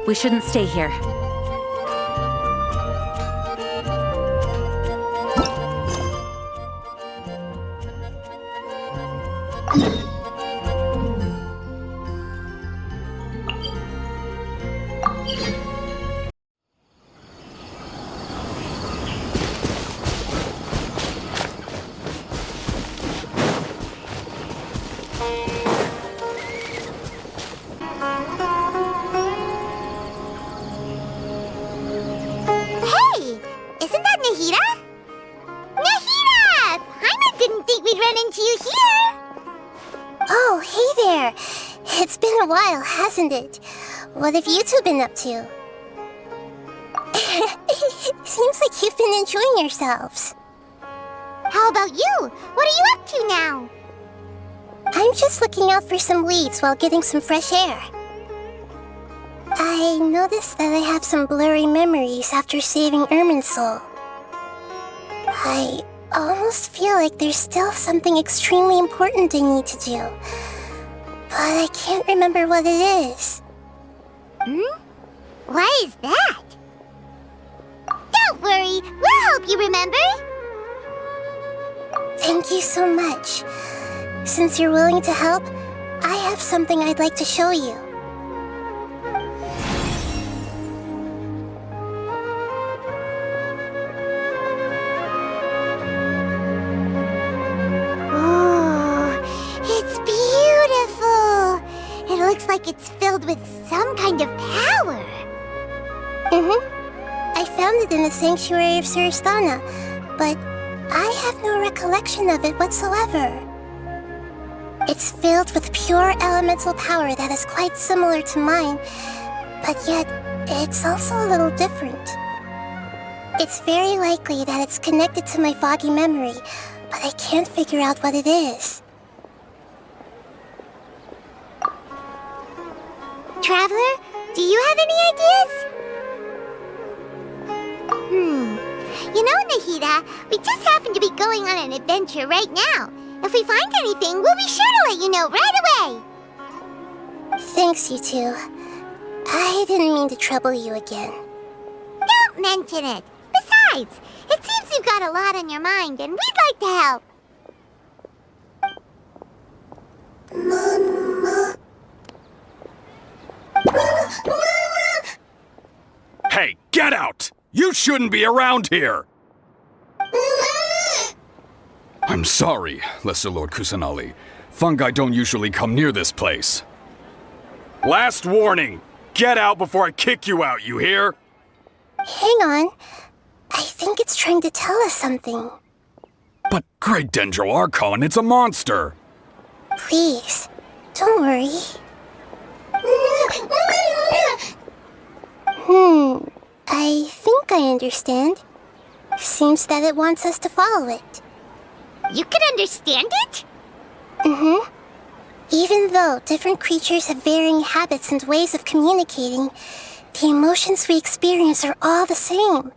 We shouldn't stay here. Hey! Isn't that Nahida? Nahida! Paimon didn't think we'd run into you here! Oh, hey there! It's been a while, hasn't it? What have you two been up to? Seems like you've been enjoying yourselves. How about you? What are you up to now? I'm just looking out for some leads while getting some fresh air. I noticed that I have some blurry memories after saving Ermin's soul. I almost feel like there's still something extremely important I need to do, but I can't remember what it is. Why is that? Don't worry, we'll help you remember. Thank you so much. Since you're willing to help, I have something I'd like to show you. It looks like it's filled with some kind of power. I found it in the sanctuary of Suristana, but I have no recollection of it whatsoever. It's filled with pure elemental power that is quite similar to mine, but yet it's also a little different. It's very likely that it's connected to my foggy memory, but I can't figure out what it is. Traveler, do you have any ideas? You know, Nahida, we just happen to be going on an adventure right now. If we find anything, we'll be sure to let you know right away. Thanks, you two. I didn't mean to trouble you again. Don't mention it. Besides, it seems you've got a lot on your mind, and we'd like to help. Hey, get out! You shouldn't be around here! I'm sorry, Lesser Lord Kusanali. Fungi don't usually come near this place. Last warning! Get out before I kick you out, you hear? Hang on. I think it's trying to tell us something. But Great Dendro Archon, it's a monster! Please, don't worry. I think I understand. Seems that it wants us to follow it. You can understand it? Even though different creatures have varying habits and ways of communicating, the emotions we experience are all the same.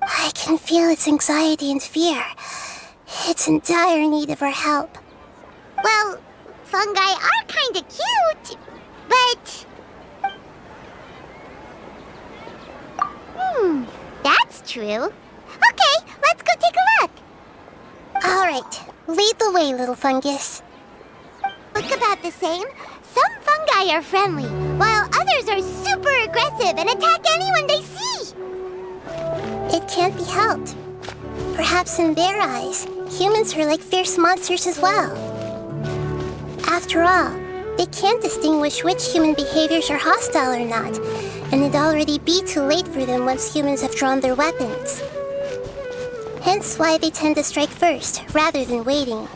I can feel its anxiety and fear. It's in dire need of our help. Well, fungi are kinda cute, but... that's true. Okay, let's go take a look. Alright, lead the way, little fungus. Look about the same. Some fungi are friendly, while others are super aggressive and attack anyone they see. It can't be helped. Perhaps in their eyes, humans are like fierce monsters as well. After all, they can't distinguish which human behaviors are hostile or not, and it'd already be too late for them once humans have drawn their weapons. Hence why they tend to strike first, rather than waiting.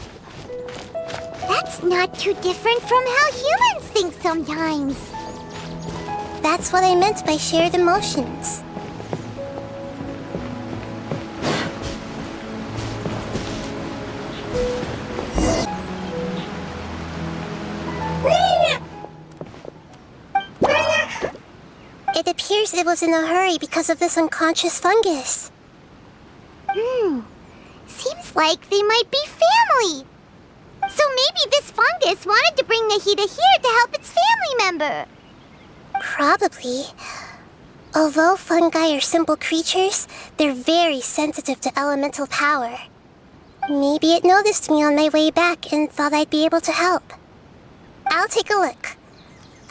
That's not too different from how humans think sometimes. That's what I meant by shared emotions. It appears it was in a hurry because of this unconscious fungus. Seems like they might be family. So maybe this fungus wanted to bring Nahida here to help its family member. Probably. Although fungi are simple creatures, they're very sensitive to elemental power. Maybe it noticed me on my way back and thought I'd be able to help. I'll take a look.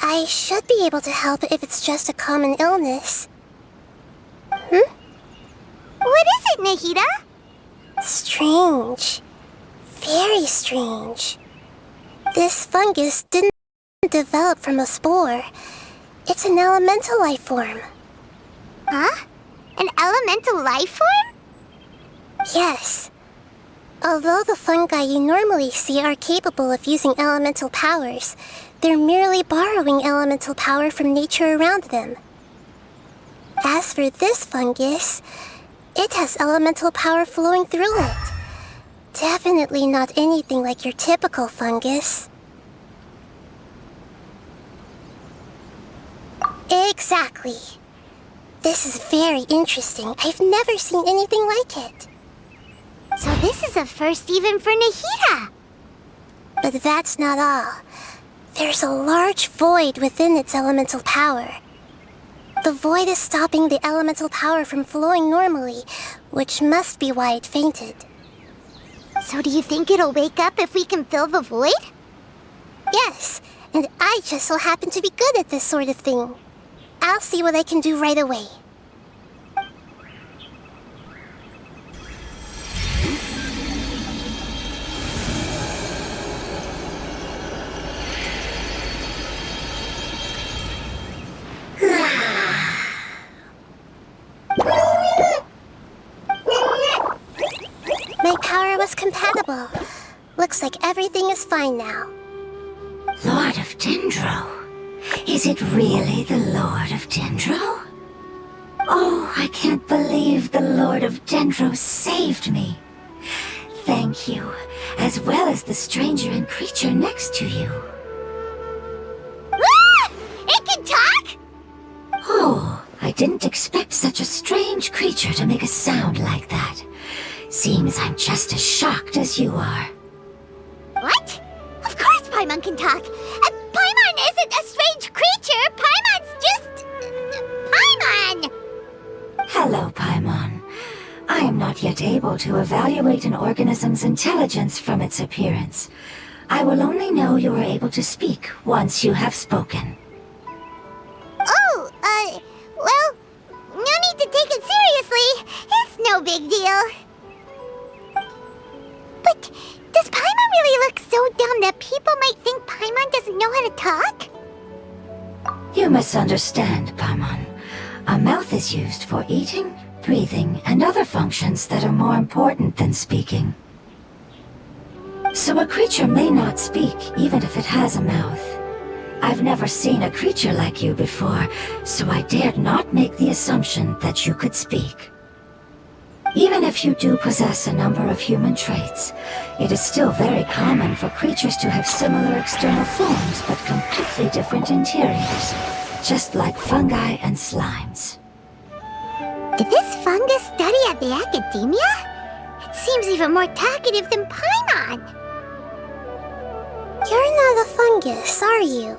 I should be able to help if it's just a common illness. What is it, Nahida? Strange. Very strange. This fungus didn't develop from a spore. It's an elemental life form. Huh? An elemental life form? Yes. Although the fungi you normally see are capable of using elemental powers, they're merely borrowing elemental power from nature around them. As for this fungus, it has elemental power flowing through it. Definitely not anything like your typical fungus. Exactly. This is very interesting. I've never seen anything like it. So this is a first even for Nahida. But that's not all. There's a large void within its elemental power. The void is stopping the elemental power from flowing normally, which must be why it fainted. So do you think it'll wake up if we can fill the void? Yes, and I just so happen to be good at this sort of thing. I'll see what I can do right away. My power was compatible. Looks like everything is fine now. Lord of Dendro? Is it really the Lord of Dendro? Oh, I can't believe the Lord of Dendro saved me. Thank you, as well as the stranger and creature next to you. Ah! It can talk? Oh, I didn't expect such a strange creature to make a sound like that. Seems I'm just as shocked as you are. What? Of course Paimon can talk. Paimon isn't a strange creature. Paimon's just... Paimon! Hello, Paimon. I am not yet able to evaluate an organism's intelligence from its appearance. I will only know you are able to speak once you have spoken. Oh, well, no need to take it seriously. It's no big deal. But does Paimon really look so dumb that people might think Paimon doesn't know how to talk? You misunderstand, Paimon. A mouth is used for eating, breathing, and other functions that are more important than speaking. So a creature may not speak, even if it has a mouth. I've never seen a creature like you before, so I dared not make the assumption that you could speak. Even if you do possess a number of human traits, it is still very common for creatures to have similar external forms but completely different interiors, just like fungi and slimes. Did this fungus study at the academia? It seems even more talkative than Paimon. You're not a fungus, are you?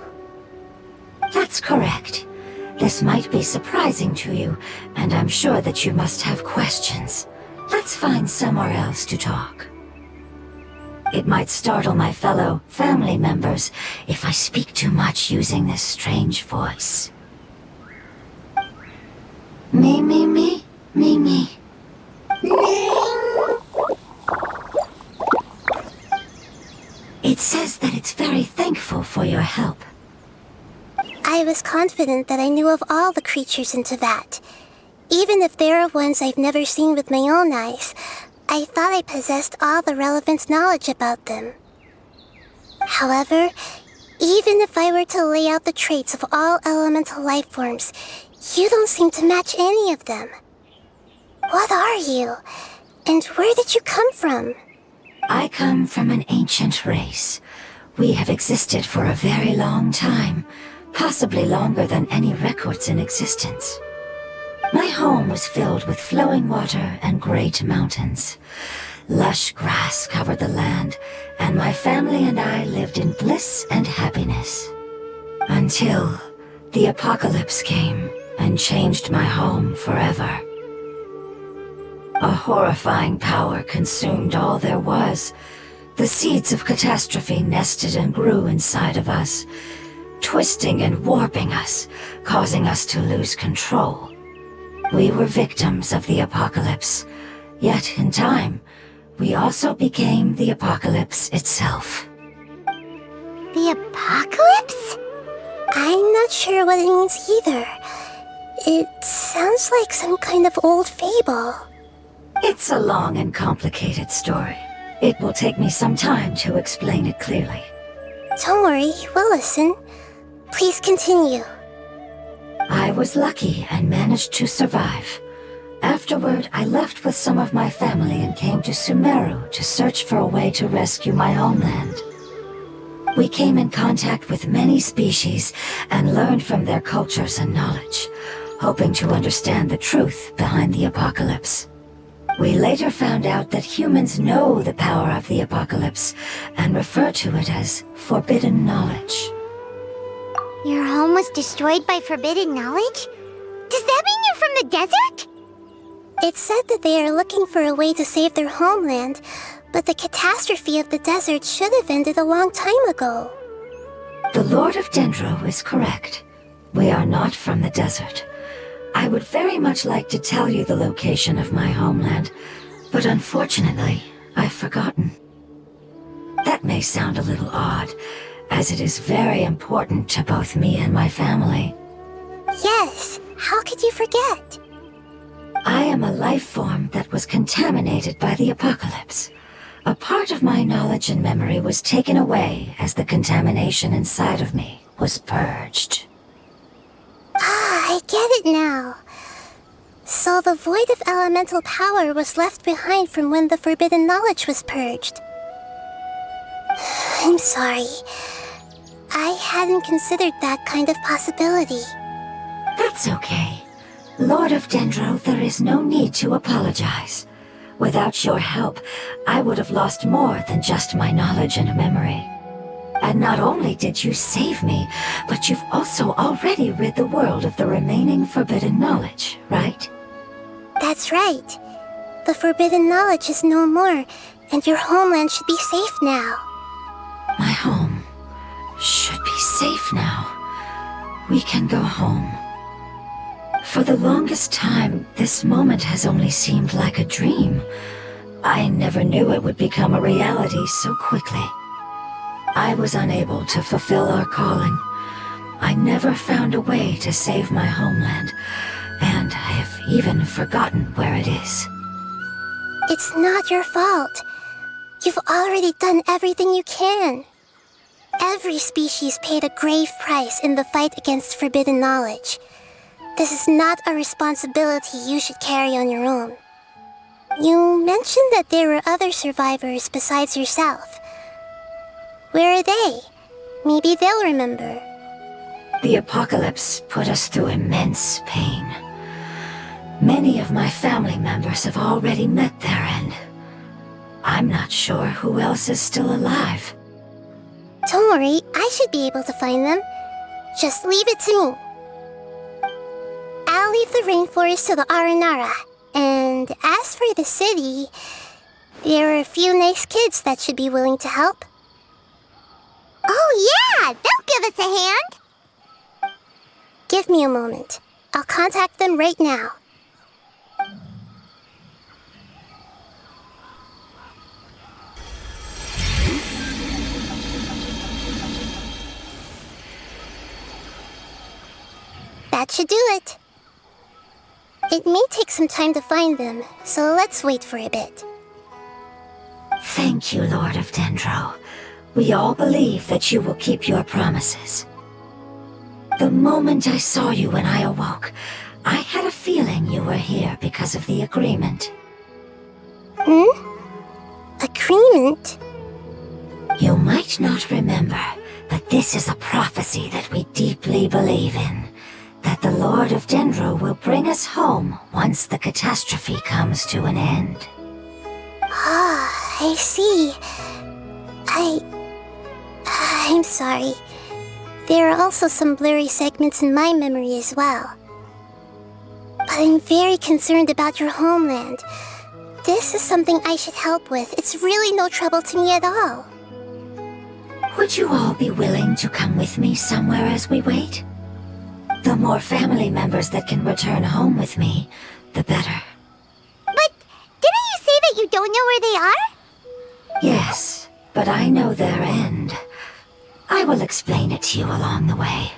That's correct. This might be surprising to you, and I'm sure that you must have questions. Let's find somewhere else to talk. It might startle my fellow family members if I speak too much using this strange voice. Me, me, me, me, me. It says that it's very thankful for your help. I was confident that I knew of all the creatures in Teyvat. Even if there are ones I've never seen with my own eyes, I thought I possessed all the relevant knowledge about them. However, even if I were to lay out the traits of all elemental life forms, you don't seem to match any of them. What are you? And where did you come from? I come from an ancient race. We have existed for a very long time, possibly longer than any records in existence. My home was filled with flowing water and great mountains. Lush grass covered the land, and my family and I lived in bliss and happiness. Until The apocalypse came and changed my home forever. A horrifying power consumed all there was. The seeds of catastrophe nested and grew inside of us, twisting and warping us, causing us to lose control. We were victims of the apocalypse, yet in time, we also became the apocalypse itself. The apocalypse? I'm not sure what it means either. It sounds like some kind of old fable. It's a long and complicated story. It will take me some time to explain it clearly. Don't worry, we'll listen. Please continue. I was lucky and managed to survive. Afterward, I left with some of my family and came to Sumeru to search for a way to rescue my homeland. We came in contact with many species and learned from their cultures and knowledge, hoping to understand the truth behind the apocalypse. We later found out that humans know the power of the apocalypse and refer to it as forbidden knowledge. Your home was destroyed by forbidden knowledge? Does that mean you're from the desert? It said that they are looking for a way to save their homeland, but the catastrophe of the desert should have ended a long time ago. The Lord of Dendro is correct. We are not from the desert. I would very much like to tell you the location of my homeland, but unfortunately, I've forgotten. That may sound a little odd, as it is very important to both me and my family. Yes, how could you forget? I am a life form that was contaminated by the apocalypse. A part of my knowledge and memory was taken away as the contamination inside of me was purged. Ah, I get it now. So the void of elemental power was left behind from when the forbidden knowledge was purged. I'm sorry. I hadn't considered that kind of possibility. That's okay. Lord of Dendro, there is no need to apologize. Without your help, I would have lost more than just my knowledge and memory. And not only did you save me, but you've also already rid the world of the remaining forbidden knowledge, right? That's right. The forbidden knowledge is no more, and your homeland should be safe now. My home should be safe now. We can go home. For the longest time, this moment has only seemed like a dream. I never knew it would become a reality so quickly. I was unable to fulfill our calling. I never found a way to save my homeland, and I have even forgotten where it is. It's not your fault. You've already done everything you can. Every species paid a grave price in the fight against forbidden knowledge. This is not a responsibility you should carry on your own. You mentioned that there were other survivors besides yourself. Where are they? Maybe they'll remember. The apocalypse put us through immense pain. Many of my family members have already met their end. I'm not sure who else is still alive. Don't worry, I should be able to find them. Just leave it to me. I'll leave the rainforest to the Aranara. And as for the city, there are a few nice kids that should be willing to help. Oh yeah, they'll give us a hand. Give me a moment. I'll contact them right now. That should do it. It may take some time to find them, so let's wait for a bit. Thank you, Lord of Dendro. We all believe that you will keep your promises. The moment I saw you when I awoke, I had a feeling you were here because of the agreement. Agreement? You might not remember, but this is a prophecy that we deeply believe in. That the Lord of Dendro will bring us home once the catastrophe comes to an end. Ah, I see. I'm sorry. There are also some blurry segments in my memory as well. But I'm very concerned about your homeland. This is something I should help with. It's really no trouble to me at all. Would you all be willing to come with me somewhere as we wait? The more family members that can return home with me, the better. But didn't you say that you don't know where they are? Yes, but I know their end. I will explain it to you along the way.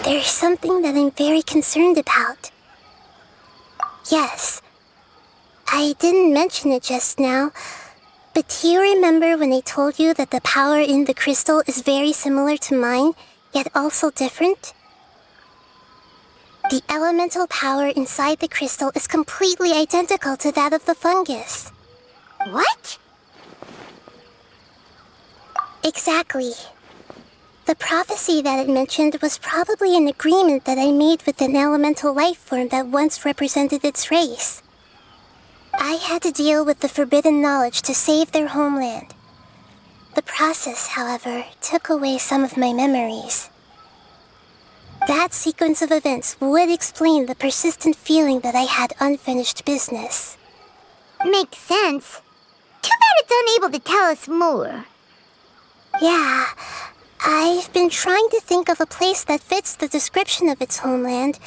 There's something that I'm very concerned about. Yes, I didn't mention it just now, but do you remember when I told you that the power in the crystal is very similar to mine, yet also different? The elemental power inside the crystal is completely identical to that of the fungus. What? Exactly. The prophecy that it mentioned was probably an agreement that I made with an elemental life form that once represented its race. I had to deal with the forbidden knowledge to save their homeland. The process, however, took away some of my memories. That sequence of events would explain the persistent feeling that I had unfinished business. Makes sense. Too bad it's unable to tell us more. Yeah, I've been trying to think of a place that fits the description of its homeland,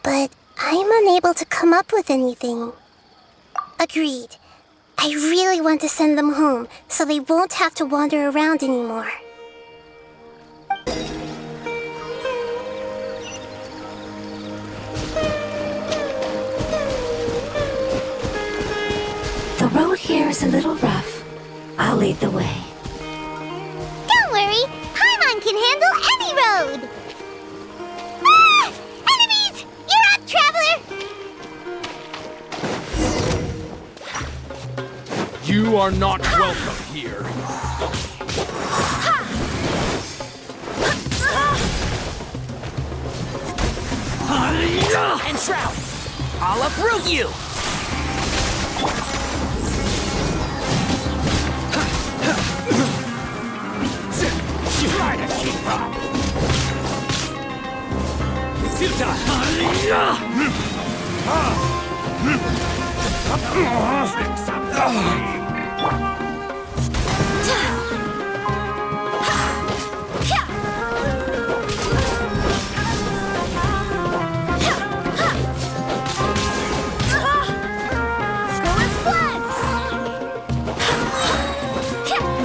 but I'm unable to come up with anything. Agreed. I really want to send them home, so they won't have to wander around anymore. The road here is a little rough. I'll lead the way. Don't worry, Paimon can handle any road! Ah! Enemies! You're up, traveler! You are not welcome here. And Shroud, I'll uproot you! Try to keep up!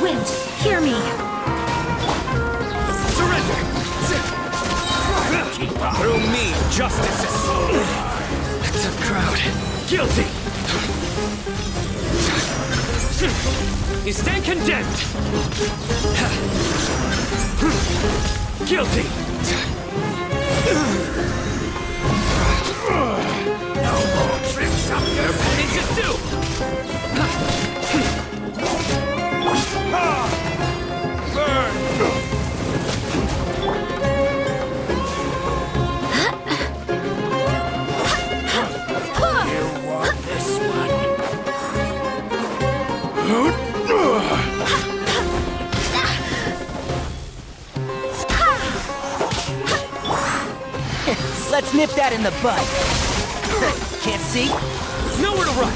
Wind, hear me! Through me, justice is sold. It's a crowd. Guilty! You stand condemned! Guilty! No more tricks up your penance is due! Let's nip that in the bud. Can't see? Nowhere to run!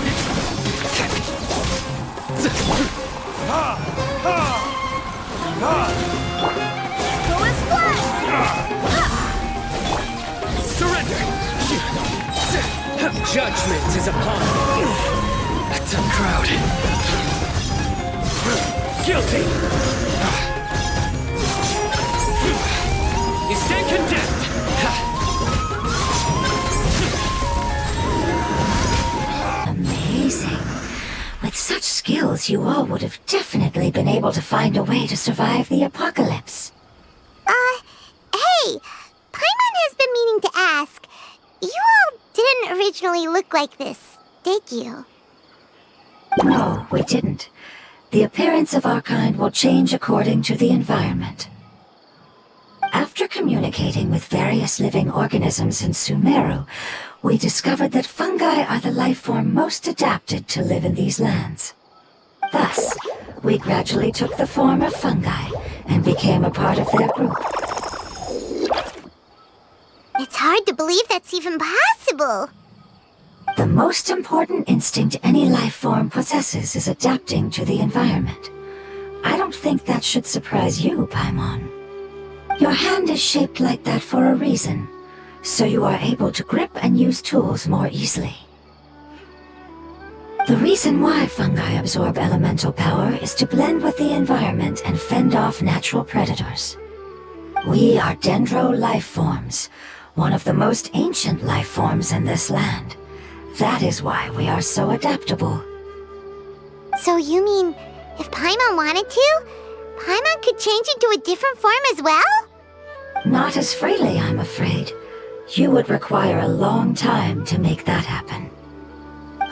Go and splash! Surrender! Judgment is upon me. It's a crowd. Guilty! You stand condemned! Amazing. With such would have definitely been able to find a way to survive the apocalypse. Hey! Paimon has been meaning to ask. You all didn't originally look like this, did you? No, we didn't. The appearance of our kind will change according to the environment. After communicating with various living organisms in Sumeru, we discovered that fungi are the life form most adapted to live in these lands. Thus, we gradually took the form of fungi and became a part of their group. It's hard to believe that's even possible. The most important instinct any life form possesses is adapting to the environment. I don't think that should surprise you, Paimon. Your hand is shaped like that for a reason, so you are able to grip and use tools more easily. The reason why fungi absorb elemental power is to blend with the environment and fend off natural predators. We are dendro life forms, one of the most ancient life forms in this land. That is why we are so adaptable. So you mean, if Paimon wanted to, Paimon could change into a different form as well? Not as freely, I'm afraid. You would require a long time to make that happen.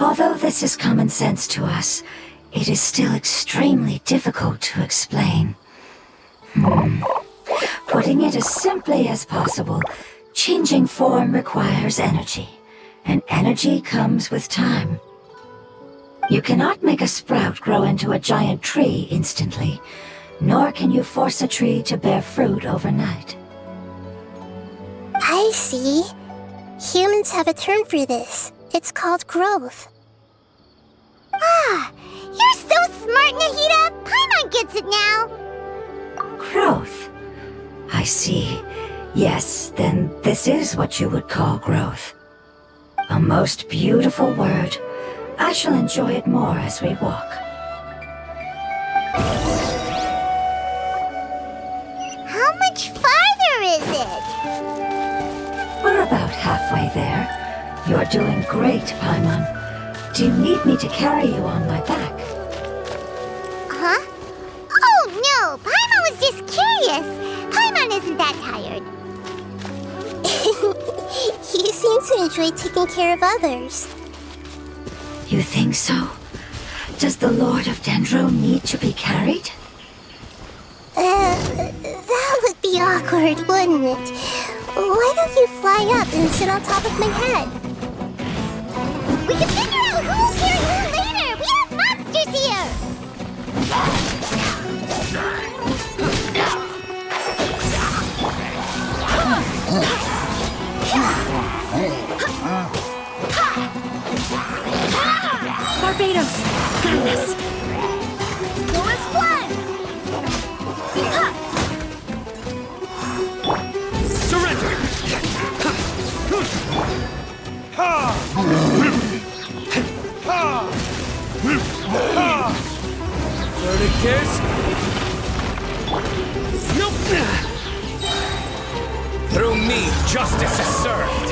Although this is common sense to us, it is still extremely difficult to explain. Putting it as simply as possible, changing form requires energy, and energy comes with time. You cannot make a sprout grow into a giant tree instantly, nor can you force a tree to bear fruit overnight. I see. Humans have a term for this. It's called growth. Ah, you're so smart, Nahida! Paimon gets it now! Growth. I see. Yes, then this is what you would call growth. A most beautiful word. I shall enjoy it more as we walk. How much farther is it? We're about halfway there. You're doing great, Paimon. Do you need me to carry you on my back? Huh? Oh no! Paimon was just curious! Paimon isn't that tired. You seem to enjoy taking care of others. You think so? Does the Lord of Dendro need to be carried? That would be awkward, wouldn't it? Why don't you fly up and sit on top of my head? We can figure out who'll carry who later! We have monsters here! Barbados, guide us. Force one! Surrender! Verdictors? Nope! Through me, justice is served!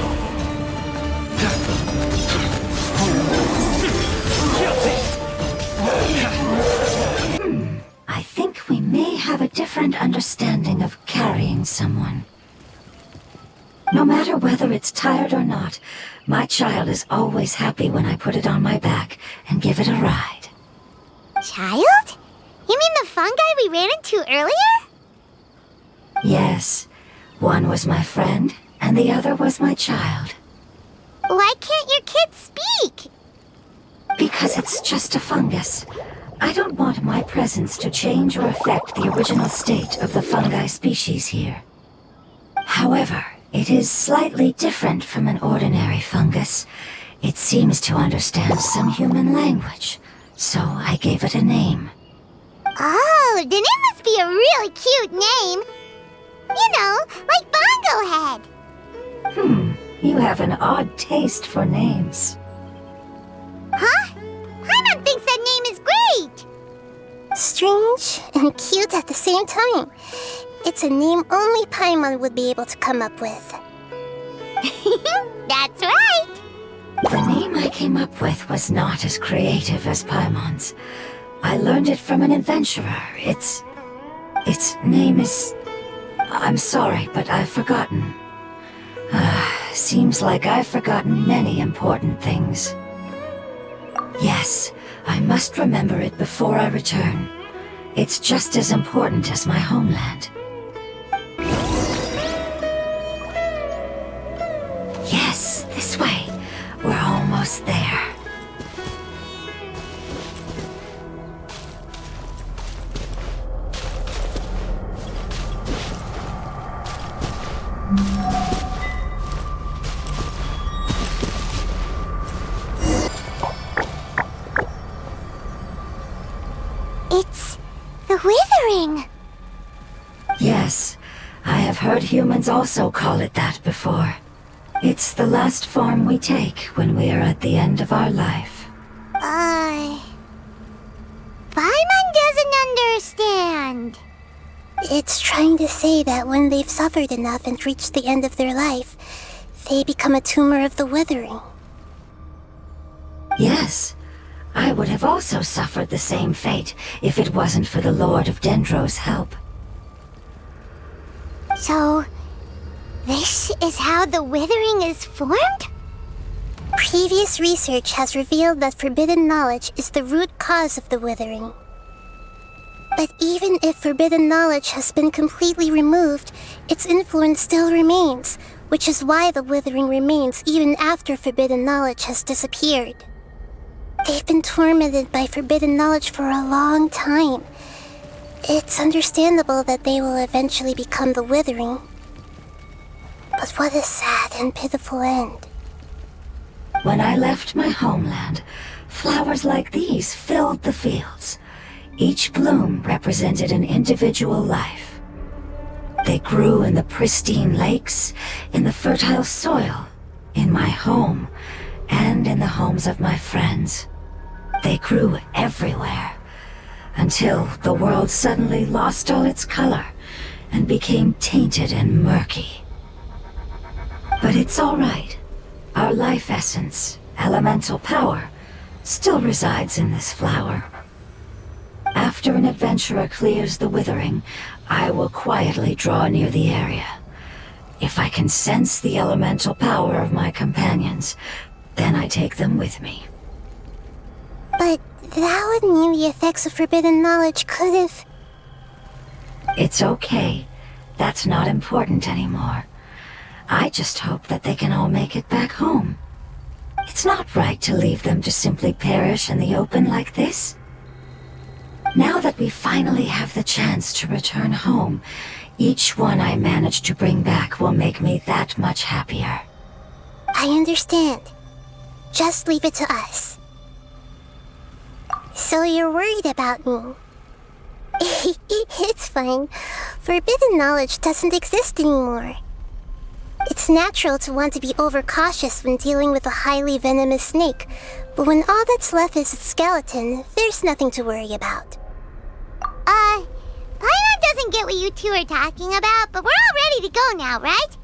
I think we may have a different understanding of carrying someone. No matter whether it's tired or not, my child is always happy when I put it on my back and give it a ride. Child? You mean the fungi we ran into earlier? Yes, one was my friend, and the other was my child. Why can't your kid speak? Because it's just a fungus. I don't want my presence to change or affect the original state of the fungi species here. However, it is slightly different from an ordinary fungus. It seems to understand some human language, so I gave it a name. Oh, then it must be a really cute name. You know, like Bongo Head. You have an odd taste for names. Huh? Paimon thinks that name is great! Strange and cute at the same time. It's a name only Paimon would be able to come up with. That's right! The name I came up with was not as creative as Paimon's, I learned it from an adventurer. Its name is... I'm sorry, but I've forgotten. Seems like I've forgotten many important things. Yes, I must remember it before I return. It's just as important as my homeland. Yes, this way. We're almost there. It's the Withering! Yes, I have heard humans also call it that before. It's the last form we take when we are at the end of our life. Paimon doesn't understand. It's trying to say that when they've suffered enough and reached the end of their life, they become a tumor of the Withering. Yes, I would have also suffered the same fate if it wasn't for the Lord of Dendro's help. So, this is how the Withering is formed? Previous research has revealed that forbidden knowledge is the root cause of the Withering. But even if forbidden knowledge has been completely removed, its influence still remains, which is why the Withering remains even after forbidden knowledge has disappeared. They've been tormented by forbidden knowledge for a long time. It's understandable that they will eventually become the Withering. But what a sad and pitiful end. When I left my homeland, flowers like these filled the fields. Each bloom represented an individual life. They grew in the pristine lakes, in the fertile soil, in my home, and in the homes of my friends. They grew everywhere, until the world suddenly lost all its color and became tainted and murky. But it's all right. Our life essence, elemental power, still resides in this flower. After an adventurer clears the Withering, I will quietly draw near the area. If I can sense the elemental power of my companions, then I take them with me. But that would mean the effects of forbidden knowledge could have... It's okay. That's not important anymore. I just hope that they can all make it back home. It's not right to leave them to simply perish in the open like this. Now that we finally have the chance to return home, each one I manage to bring back will make me that much happier. I understand. Just leave it to us. So you're worried about me? It's fine. Forbidden knowledge doesn't exist anymore. It's natural to want to be overcautious when dealing with a highly venomous snake, but when all that's left is its skeleton, there's nothing to worry about. Paimon doesn't get what you two are talking about, but we're all ready to go now, right?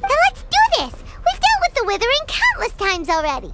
Then let's do this! We've dealt with the Withering countless times already!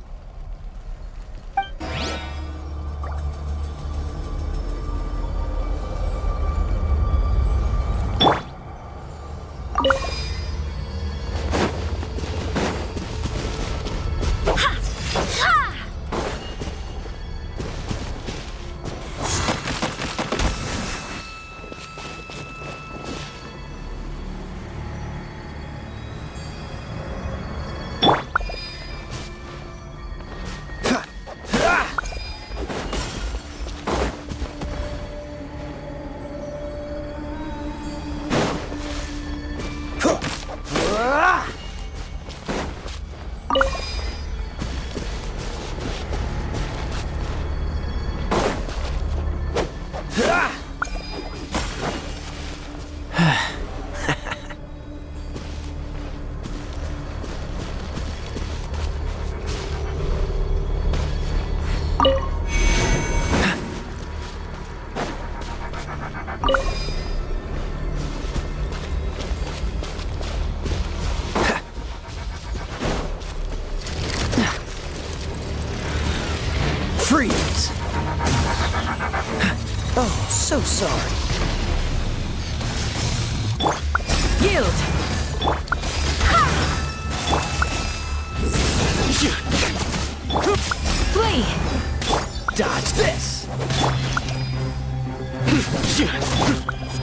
Yield! Flee! Dodge this!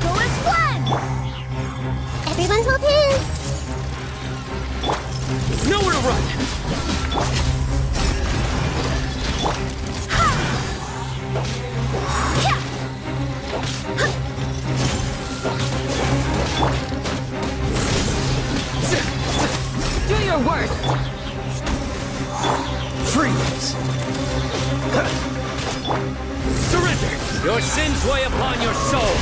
Go as one! Everyone's hold hands. Nowhere to run! Do your worst! Freeze! Surrender! Your sins weigh upon your soul!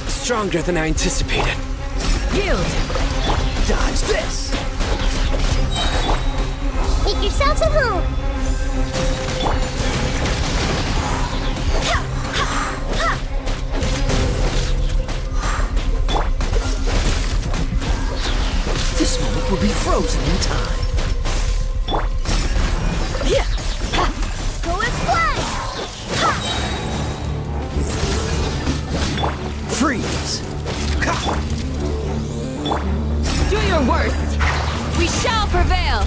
Stronger than I anticipated. Yield! Dodge this! Make yourselves at home. This moment will be frozen in time. Go as one! Freeze! Do your worst! We shall prevail!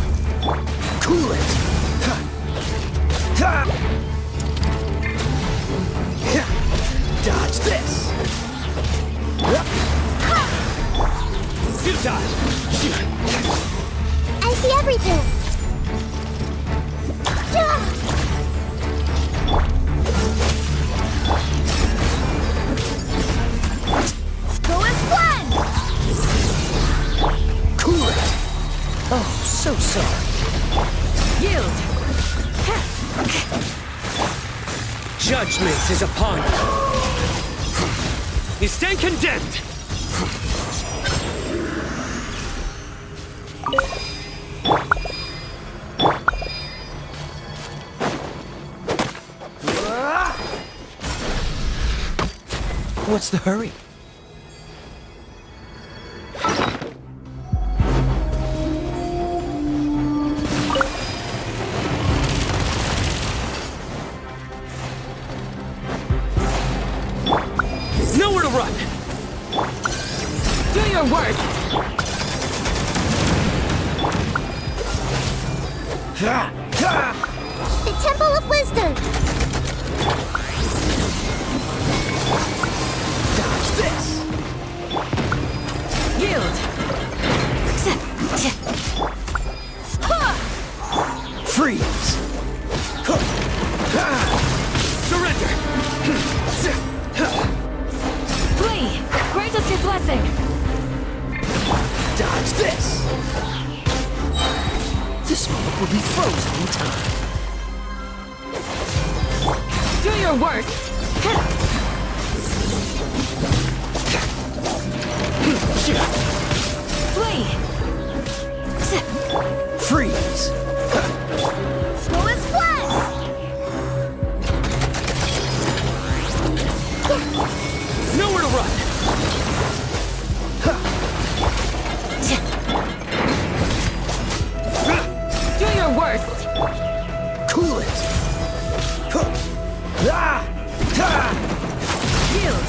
Cool it! Dodge this! Futile! I see everything. Go as one! Cool it! Oh, so sorry. Yield! Judgment is upon you! You stand condemned! What's the hurry? Nowhere to run! Do your worst! The Temple of Wisdom. Dodge this! Yield! Freeze! Surrender! Flee! Grant us your blessing! Dodge this! This moment will be frozen in time. Do your worst! Flee! Freeze! Go as one! Nowhere to run! Do your worst! Cool it! Yield!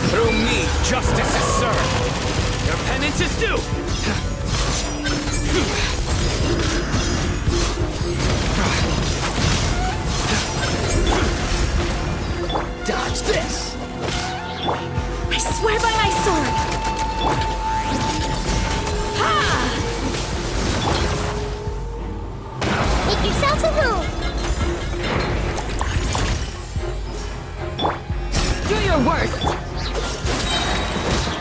Through me, justice is served! Your penance is due! Dodge this! I swear by my sword! Ha! Make yourselves at home. Do your worst!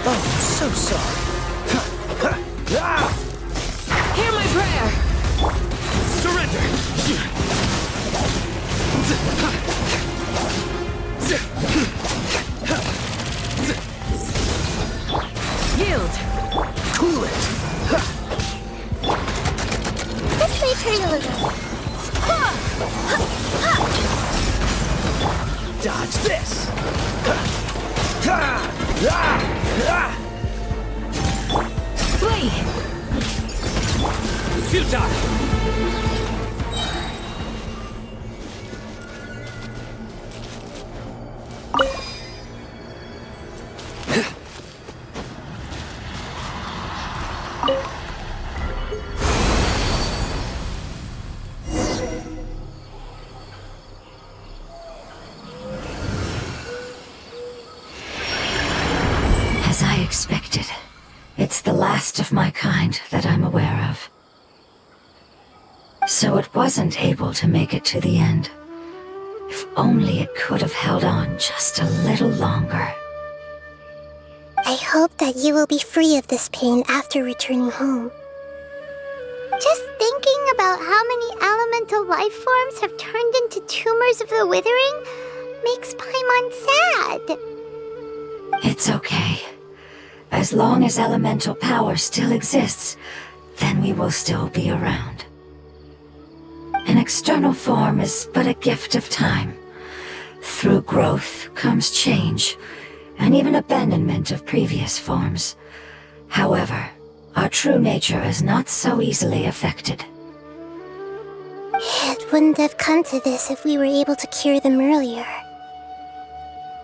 Oh, so sorry. Hear my prayer! Surrender! Yield! Cool it! This may turn a little. Dodge this! Flee! Futile! last of my kind that I'm aware of. So it wasn't able to make it to the end. If only it could have held on just a little longer. I hope that you will be free of this pain after returning home. Just thinking about how many elemental life forms have turned into tumors of the withering makes Paimon sad. It's okay. As long as elemental power still exists, then we will still be around. An external form is but a gift of time. Through growth comes change, and even abandonment of previous forms. However, our true nature is not so easily affected. It wouldn't have come to this if we were able to cure them earlier.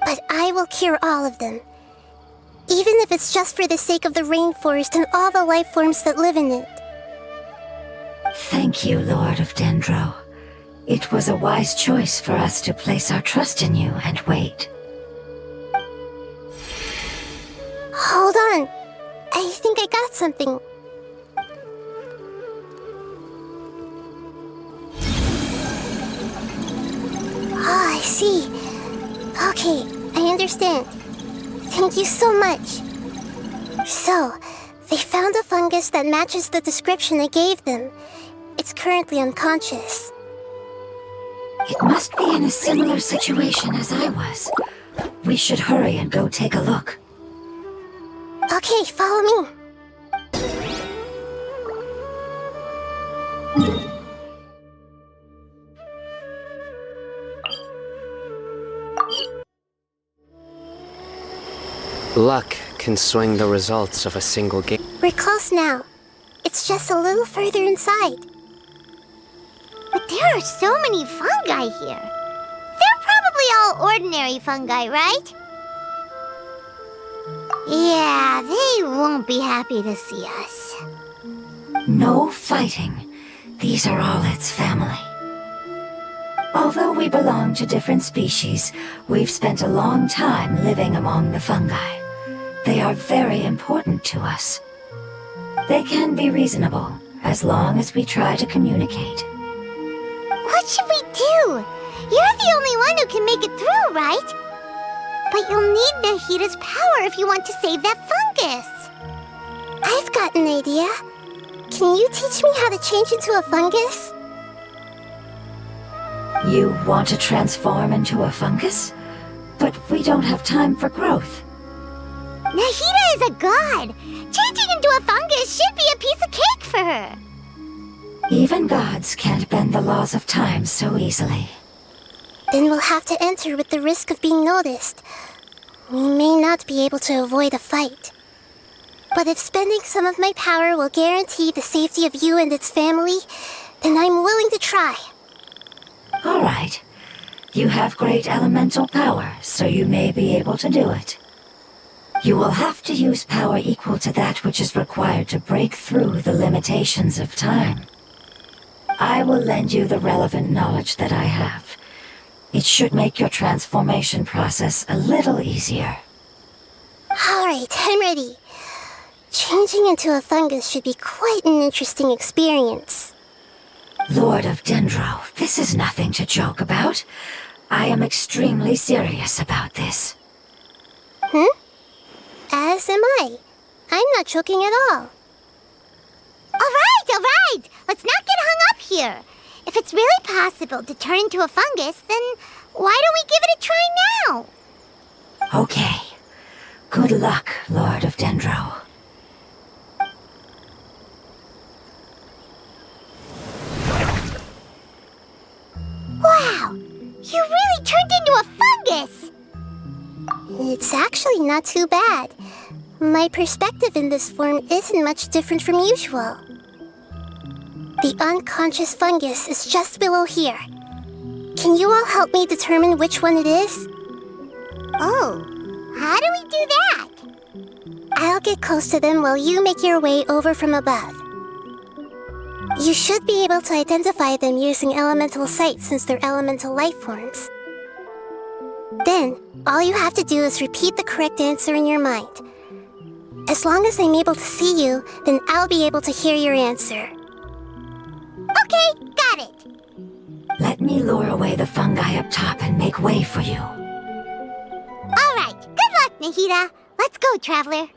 But I will cure all of them. Even if it's just for the sake of the rainforest and all the life forms that live in it. Thank you, Lord of Dendro. It was a wise choice for us to place our trust in you and wait. Hold on. I think I got something. Oh, I see. Okay, I understand. Thank you so much. So, they found a fungus that matches the description I gave them. It's currently unconscious. It must be in a similar situation as I was. We should hurry and go take a look. Okay, follow me. Luck can swing the results of a single game. We're close now. It's just a little further inside. But there are so many fungi here. They're probably all ordinary fungi, right? Yeah, they won't be happy to see us. No fighting. These are all its family. Although we belong to different species, we've spent a long time living among the fungi. They are very important to us. They can be reasonable, as long as we try to communicate. What should we do? You're the only one who can make it through, right? But you'll need Nahida's power if you want to save that fungus. I've got an idea. Can you teach me how to change into a fungus? You want to transform into a fungus? But we don't have time for growth. Nahida is a god. Changing into a fungus should be a piece of cake for her. Even gods can't bend the laws of time so easily. Then we'll have to enter with the risk of being noticed. We may not be able to avoid a fight. But if spending some of my power will guarantee the safety of you and its family, then I'm willing to try. All right. You have great elemental power, so you may be able to do it. You will have to use power equal to that which is required to break through the limitations of time. I will lend you the relevant knowledge that I have. It should make your transformation process a little easier. All right, I'm ready. Changing into a fungus should be quite an interesting experience. Lord of Dendro, this is nothing to joke about. I am extremely serious about this. As am I. I'm not joking at all. All right. Let's not get hung up here. If it's really possible to turn into a fungus, then why don't we give it a try now? Okay. Good luck, Lord of Dendro. Wow! You really turned into a fungus! It's actually not too bad. My perspective in this form isn't much different from usual. The unconscious fungus is just below here. Can you all help me determine which one it is? Oh, how do we do that? I'll get close to them while you make your way over from above. You should be able to identify them using elemental sight since they're elemental life forms. Then, all you have to do is repeat the correct answer in your mind. As long as I'm able to see you, then I'll be able to hear your answer. Okay, got it. Let me lure away the fungi up top and make way for you. All right, good luck, Nahida. Let's go, Traveler.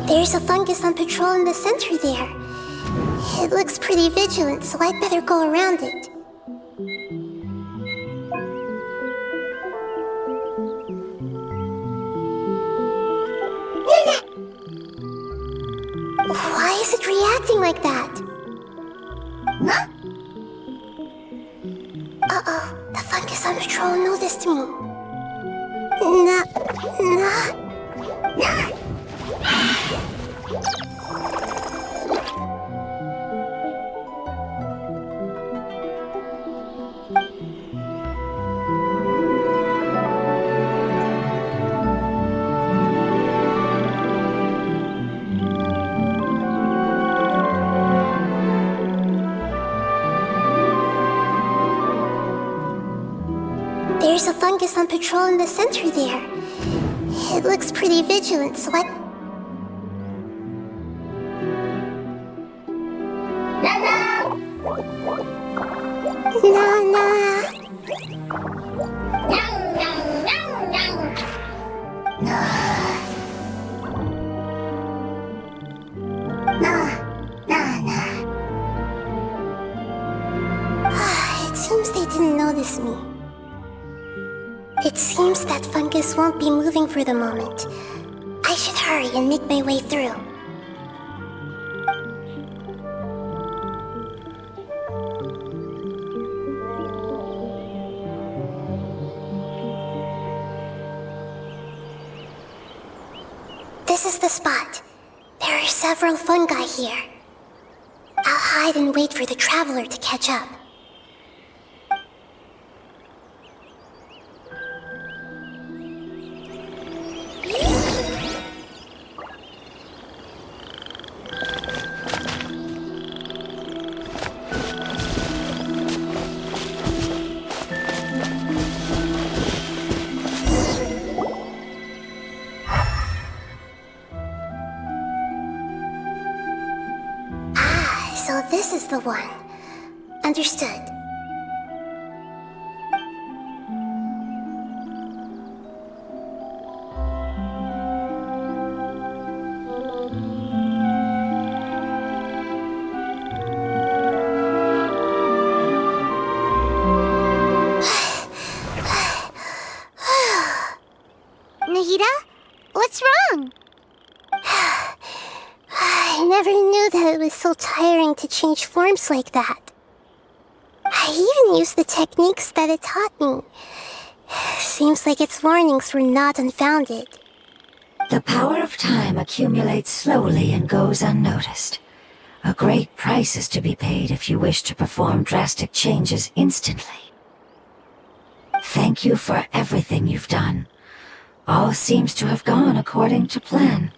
There's a fungus on patrol in the center there. It looks pretty vigilant, so I'd better go around it. Why is it reacting like that? Uh-oh, the fungus on patrol noticed me. There's a fungus on patrol in the center there. It looks pretty vigilant, so I... It seems they didn't notice me. It seems that fungus won't be moving for the moment. I should hurry and make my way through. This is the spot. There are several fungi here. I'll hide and wait for the traveler to catch up. So this is the one. Understood. Nahida, what's wrong? I never knew that it was so tiring to change forms like that. I even used the techniques that it taught me. Seems like its warnings were not unfounded. The power of time accumulates slowly and goes unnoticed. A great price is to be paid if you wish to perform drastic changes instantly. Thank you for everything you've done. All seems to have gone according to plan.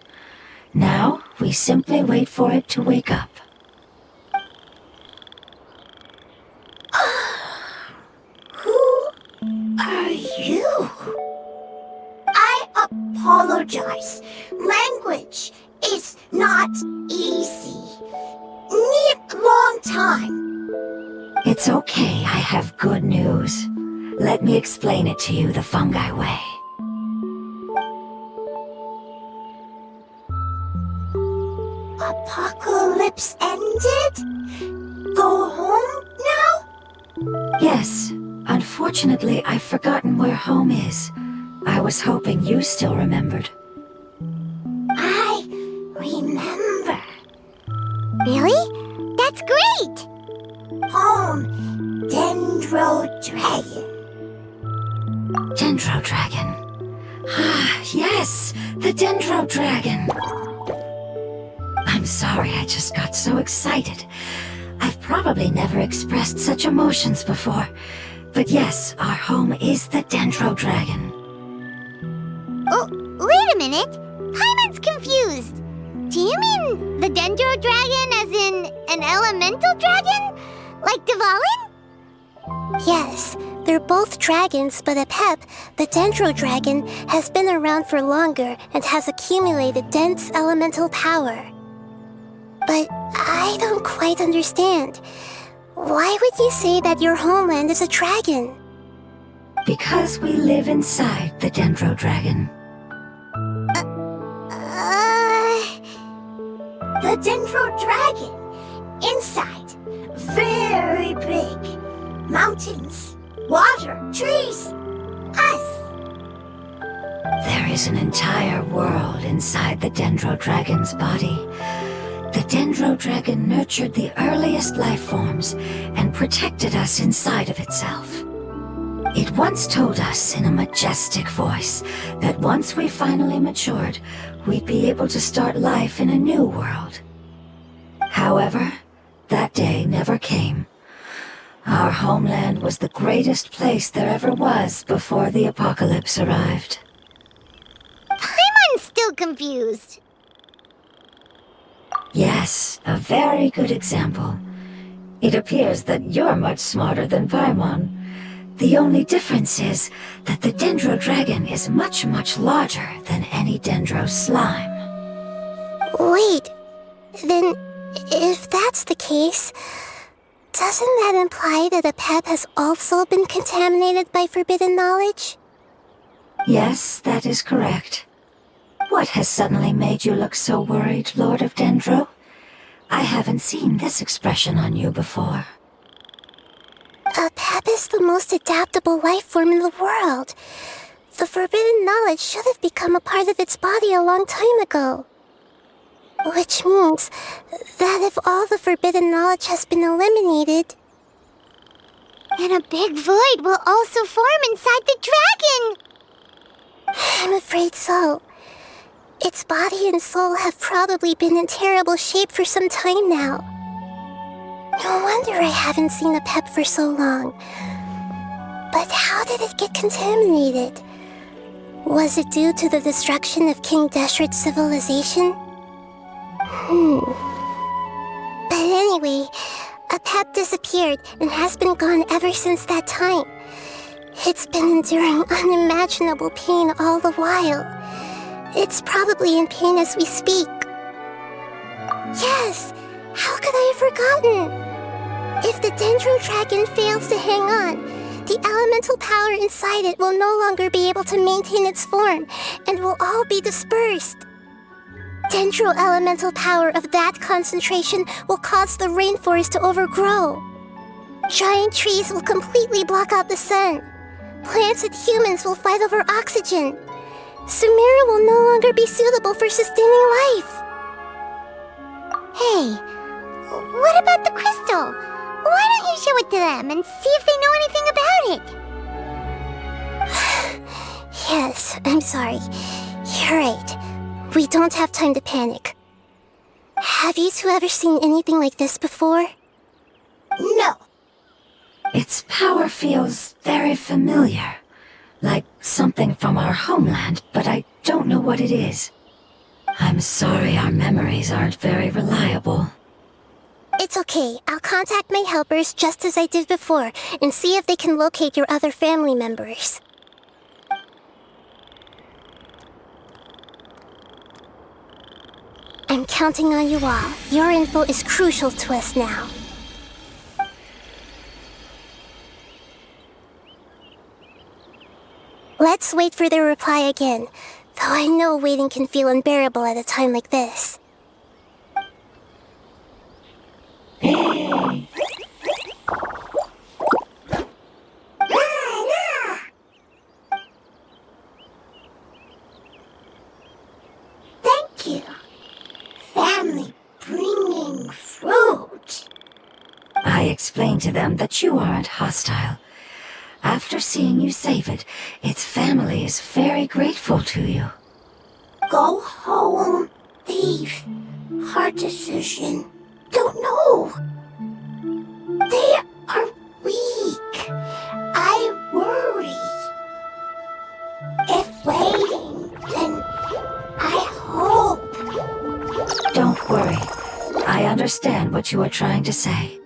Now, we simply wait for it to wake up. Who are you? I apologize. Language is not easy. Need long time. It's okay, I have good news. Let me explain it to you the fungi way. Apocalypse ended? Go home now? Yes. Unfortunately, I've forgotten where home is. I was hoping you still remembered. I remember. Really? That's great! Home, Dendro Dragon. Dendro Dragon. Ah, yes! The Dendro Dragon! I'm sorry, I just got so excited. I've probably never expressed such emotions before. But yes, our home is the Dendro Dragon. Oh, minute. Paimon's confused. Do you mean the Dendro Dragon as in an elemental dragon? Like Dvalin? Yes, they're both dragons, but Apep, the Dendro Dragon, has been around for longer and has accumulated dense elemental power. But I don't quite understand. Why would you say that your homeland is a dragon? Because we live inside the Dendro Dragon. The Dendro Dragon. Inside. Very big. Mountains. Water. Trees. Us. There is an entire world inside the Dendro Dragon's body. The Dendro Dragon nurtured the earliest life forms and protected us inside of itself. It once told us in a majestic voice that once we finally matured, we'd be able to start life in a new world. However, that day never came. Our homeland was the greatest place there ever was before the apocalypse arrived. Paimon's still confused. Yes, a very good example. It appears that you're much smarter than Paimon. The only difference is that the Dendro Dragon is much, much larger than any Dendro slime. Wait, then if that's the case, doesn't that imply that Apep has also been contaminated by forbidden knowledge? Yes, that is correct. What has suddenly made you look so worried, Lord of Dendro? I haven't seen this expression on you before. Apep is the most adaptable life form in the world. The forbidden knowledge should have become a part of its body a long time ago. Which means that if all the forbidden knowledge has been eliminated, then a big void will also form inside the dragon! I'm afraid so. Its body and soul have probably been in terrible shape for some time now. No wonder I haven't seen Apep for so long. But how did it get contaminated? Was it due to the destruction of King Deshret's civilization? But anyway, Apep disappeared and has been gone ever since that time. It's been enduring unimaginable pain all the while. It's probably in pain as we speak. Yes! How could I have forgotten? If the Dendro Dragon fails to hang on, the elemental power inside it will no longer be able to maintain its form and will all be dispersed. Dendro elemental power of that concentration will cause the rainforest to overgrow. Giant trees will completely block out the sun. Plants and humans will fight over oxygen. Sumeru will no longer be suitable for sustaining life. Hey, what about the crystal? Why don't you show it to them and see if they know anything about it? Yes, I'm sorry. You're right. We don't have time to panic. Have you two ever seen anything like this before? No. Its power feels very familiar. Like something from our homeland, but I don't know what it is. I'm sorry our memories aren't very reliable. It's okay. I'll contact my helpers just as I did before and see if they can locate your other family members. I'm counting on you all. Your info is crucial to us now. Let's wait for their reply again, though I know waiting can feel unbearable at a time like this. Thank you. Family bringing fruit. I explained to them that you aren't hostile. After seeing you save it, its family is very grateful to you. Go home, thief. Hard decision. Don't know. They are weak. I worry. If waiting, then what you are trying to say.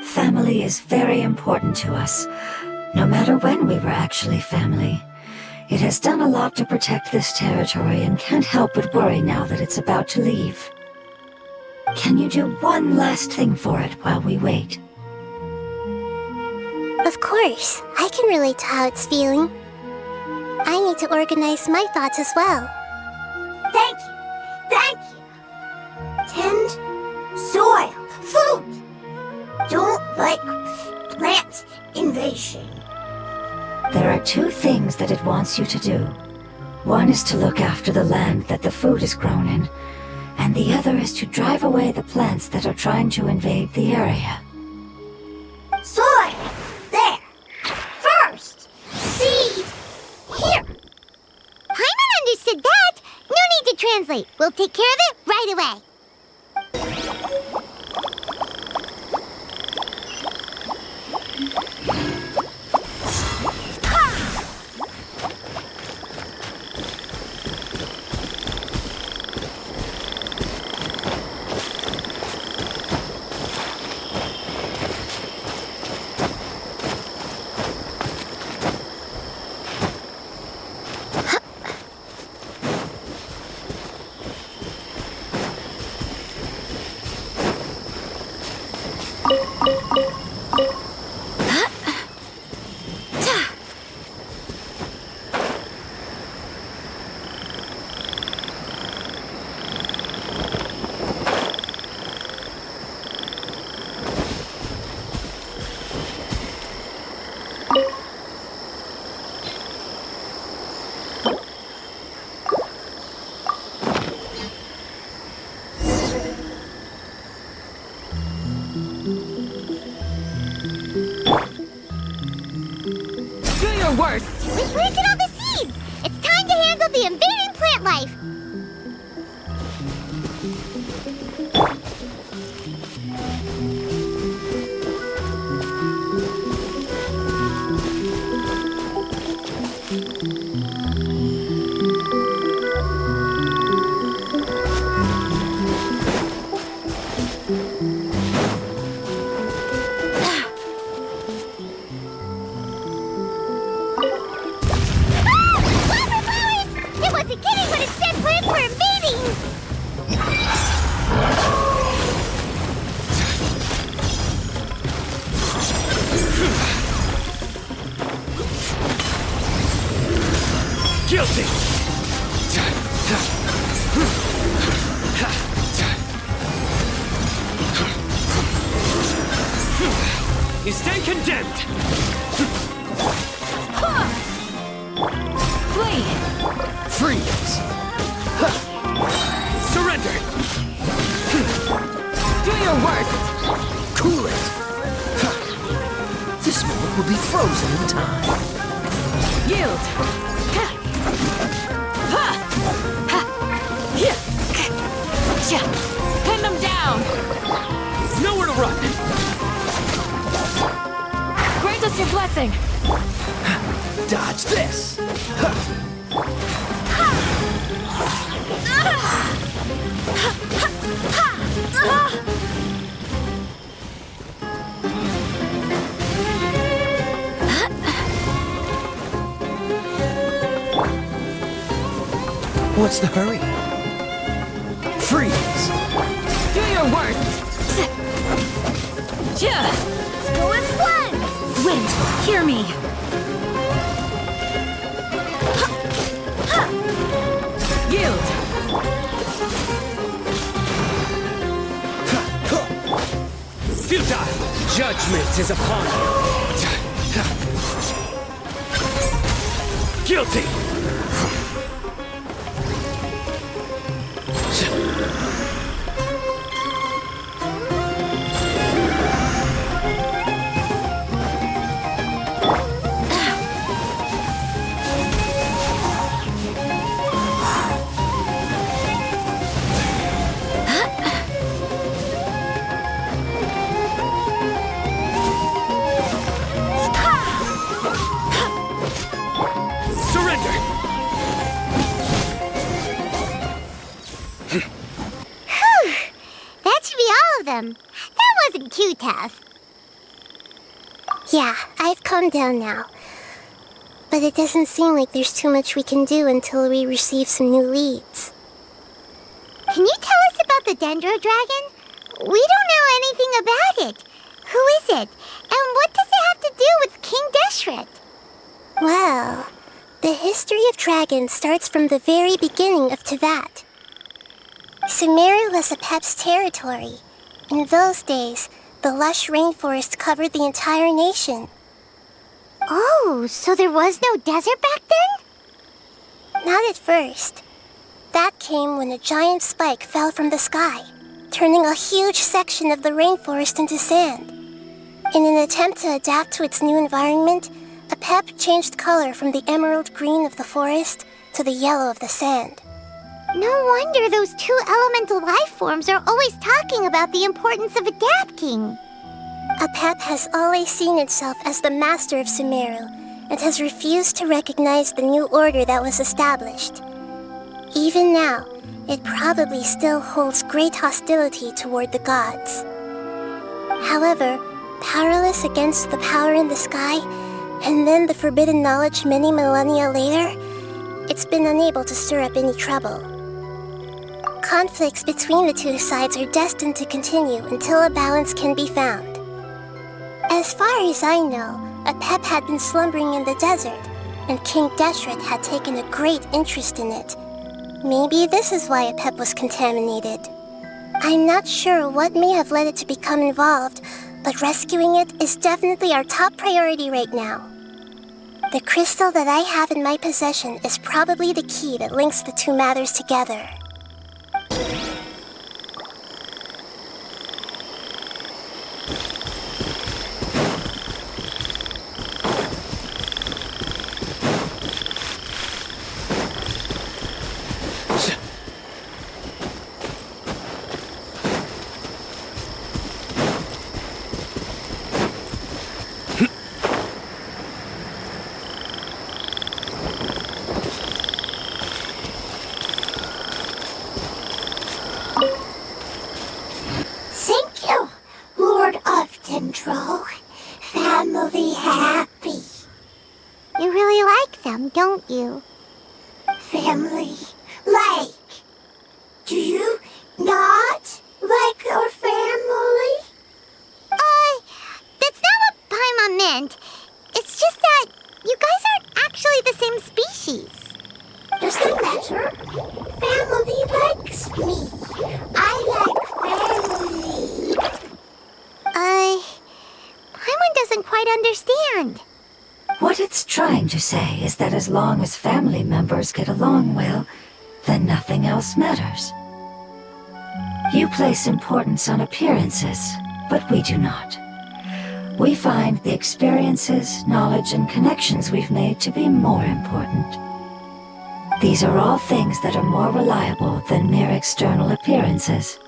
Family is very important to us, no matter when we were actually family. It has done a lot to protect this territory and can't help but worry now that it's about to leave. Can you do one last thing for it while we wait? Of course, I can relate to how it's feeling. I need to organize my thoughts as well. Thank you. Thank you. Tend, soil, food. Don't like plant invasion. There are two things that it wants you to do. One is to look after the land that the food is grown in, and the other is to drive away the plants that are trying to invade the area. Soil. There. First. Seed. Here. Paimon understood that. No need to translate. We'll take care of it right away. Worst. We planted all the seeds! It's time to handle the invading plant life! Guilty! You stand condemned! Flee! Freeze! Surrender! Do your worst! Cool it! This moment will be frozen in time. Yield! Pin them down! Nowhere to run! Grant us your blessing! Dodge this! What's the hurry? Freeze! Do your worst! School is one! Wind, hear me! Yield! Futile! Judgment is upon you! Guilty! tough. Yeah, I've calmed down now. But it doesn't seem like there's too much we can do until we receive some new leads. Can you tell us about the Dendro Dragon? We don't know anything about it. Who is it? And what does it have to do with King Deshret? Well, the history of dragons starts from the very beginning of Teyvat. Sumeru was Apep's territory. In those days, the lush rainforest covered the entire nation. Oh, so there was no desert back then? Not at first. That came when a giant spike fell from the sky, turning a huge section of the rainforest into sand. In an attempt to adapt to its new environment, Apep changed color from the emerald green of the forest to the yellow of the sand. No wonder those two elemental life forms are always talking about the importance of adapting. Apep has always seen itself as the master of Sumeru and has refused to recognize the new order that was established. Even now, it probably still holds great hostility toward the gods. However, powerless against the power in the sky, and then the forbidden knowledge many millennia later, it's been unable to stir up any trouble. Conflicts between the two sides are destined to continue until a balance can be found. As far as I know, Apep had been slumbering in the desert, and King Deshret had taken a great interest in it. Maybe this is why Apep was contaminated. I'm not sure what may have led it to become involved, but rescuing it is definitely our top priority right now. The crystal that I have in my possession is probably the key that links the two matters together. Thank you, Lord of Dendro. Family happy. You really like them, don't you? Family like. Do you not like your family? That's not what Paimon meant. It's just that you guys aren't actually the same species. Doesn't matter. Family likes me. I like family. Paimon doesn't quite understand. What it's trying to say is that as long as family members get along well, then nothing else matters. You place importance on appearances, but we do not. We find the experiences, knowledge, and connections we've made to be more important. These are all things that are more reliable than mere external appearances.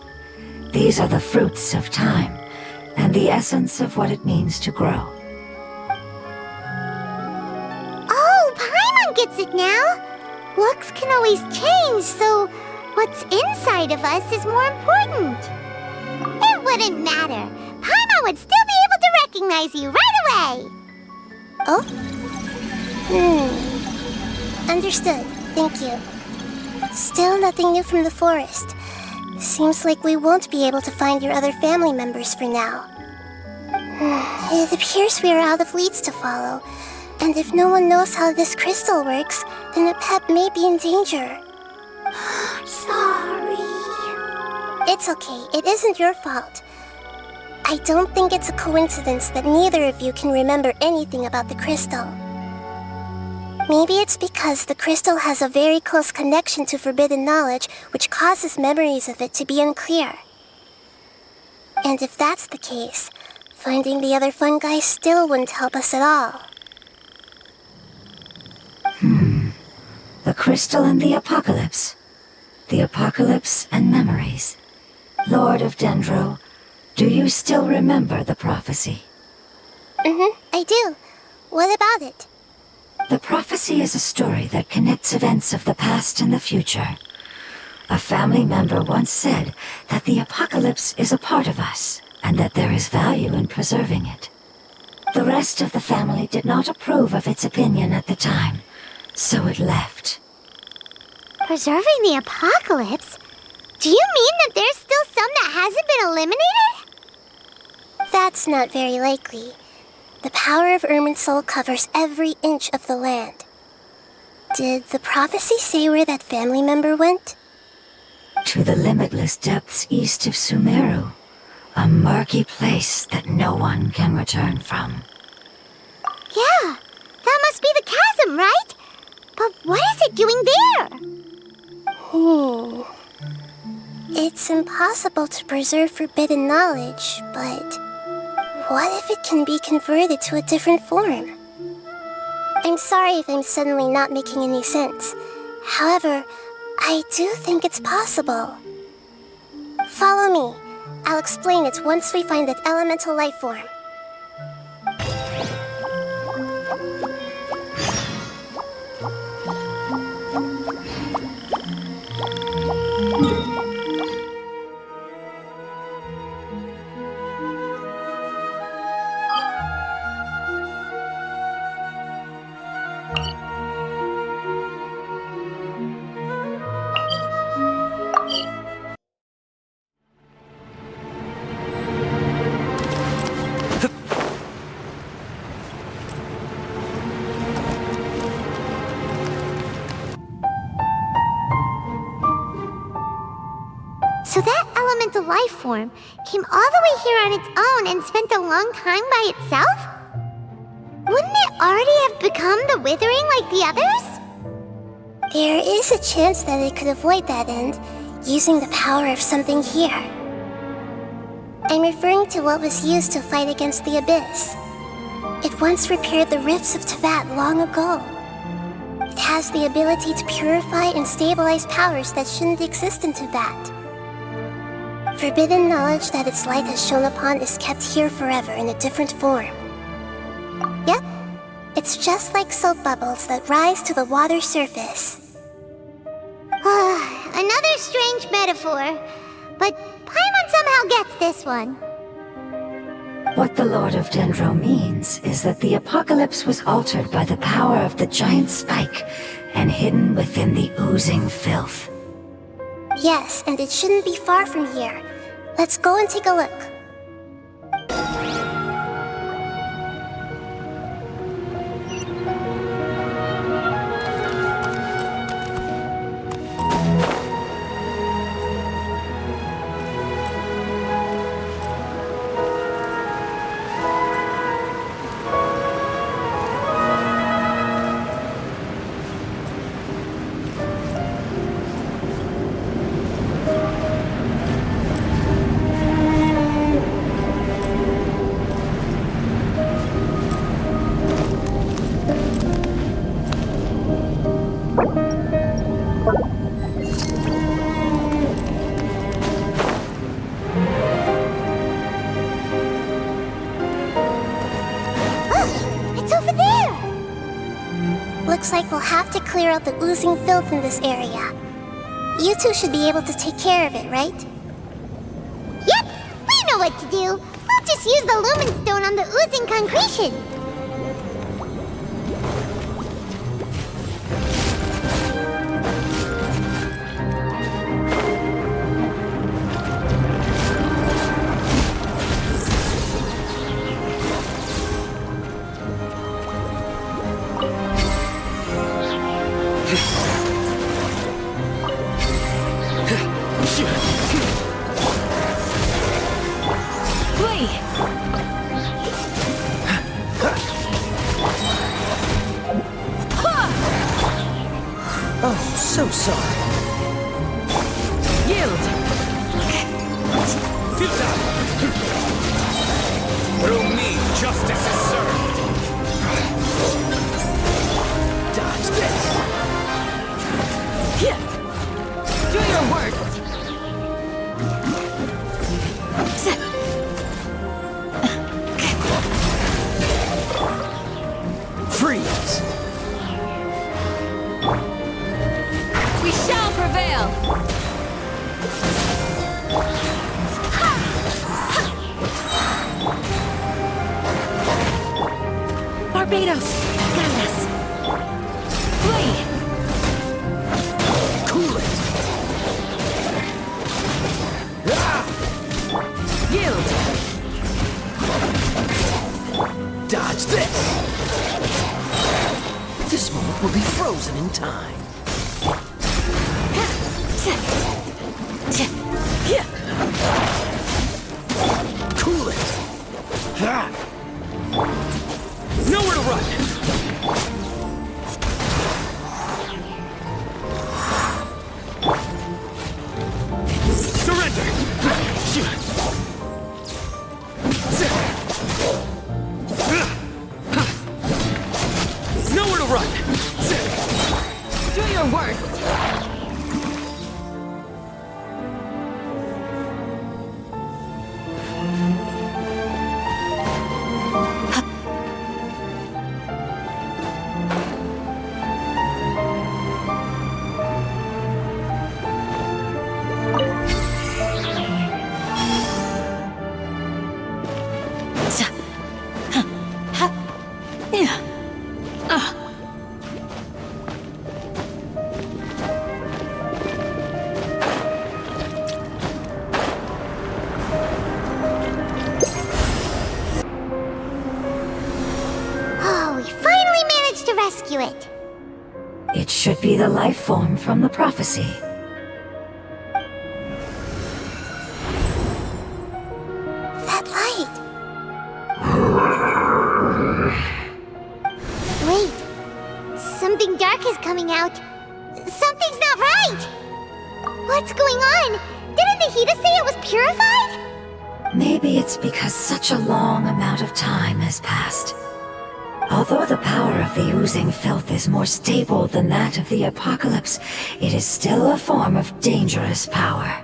These are the fruits of time, and the essence of what it means to grow. Oh, Paimon gets it now. Looks can always change, so what's inside of us is more important. It wouldn't matter. Paimon would still be able to recognize you right away. Oh? Understood. Thank you. Still nothing new from the forest. Seems like we won't be able to find your other family members for now. It appears we are out of leads to follow, and if no one knows how this crystal works, then Apep may be in danger. Sorry. It's okay. It isn't your fault. I don't think it's a coincidence that neither of you can remember anything about the crystal. Maybe it's because the crystal has a very close connection to forbidden knowledge, which causes memories of it to be unclear. And if that's the case, finding the other fungi still wouldn't help us at all. The crystal and the apocalypse. The apocalypse and memories. Lord of Dendro, do you still remember the prophecy? I do. What about it? The prophecy is a story that connects events of the past and the future. A family member once said that the apocalypse is a part of us, and that there is value in preserving it. The rest of the family did not approve of its opinion at the time, so it left. Preserving the apocalypse? Do you mean that there's still some that hasn't been eliminated? That's not very likely. The power of Irminsul covers every inch of the land. Did the prophecy say where that family member went? To the limitless depths east of Sumeru, a murky place that no one can return from. Yeah, that must be the chasm, right? But what is it doing there? It's impossible to preserve forbidden knowledge, but what if it can be converted to a different form? I'm sorry if I'm suddenly not making any sense. However, I do think it's possible. Follow me. I'll explain it once we find that elemental life form. So that elemental life form came all the way here on its own and spent a long time by itself? Wouldn't it already have become the Withering like the others? There is a chance that it could avoid that end, using the power of something here. I'm referring to what was used to fight against the Abyss. It once repaired the rifts of Teyvat long ago. It has the ability to purify and stabilize powers that shouldn't exist in Teyvat. Forbidden knowledge that its light has shone upon is kept here forever in a different form. Yep, it's just like soap bubbles that rise to the water's surface. Another strange metaphor, but Paimon somehow gets this one. What the Lord of Dendro means is that the apocalypse was altered by the power of the giant spike and hidden within the oozing filth. Yes, and it shouldn't be far from here. Let's go and take a look. Looks like we'll have to clear out the oozing filth in this area. You two should be able to take care of it, right? Yep, we know what to do. We'll just use the lumen stone on the oozing concretion. Oh, so sorry. Yield! Futile! Through me, justice is served! Dodge this! Here! Do your worst! Freeze! We shall Barbados! Got us! Flee! Cool it! Yield! Dodge this! This moment will be frozen in time. Cool it! Nowhere to run! Surrender! Nowhere to run! Do your worst! Oh, we finally managed to rescue it. It should be the life form from the prophecy. That light. Wait, something dark is coming out. Something's not right. What's going on? Didn't Nahida say it was purified? Maybe it's because such a long amount of time has passed. Although the power of the oozing filth is more stable than that of the apocalypse, it is still a form of dangerous power.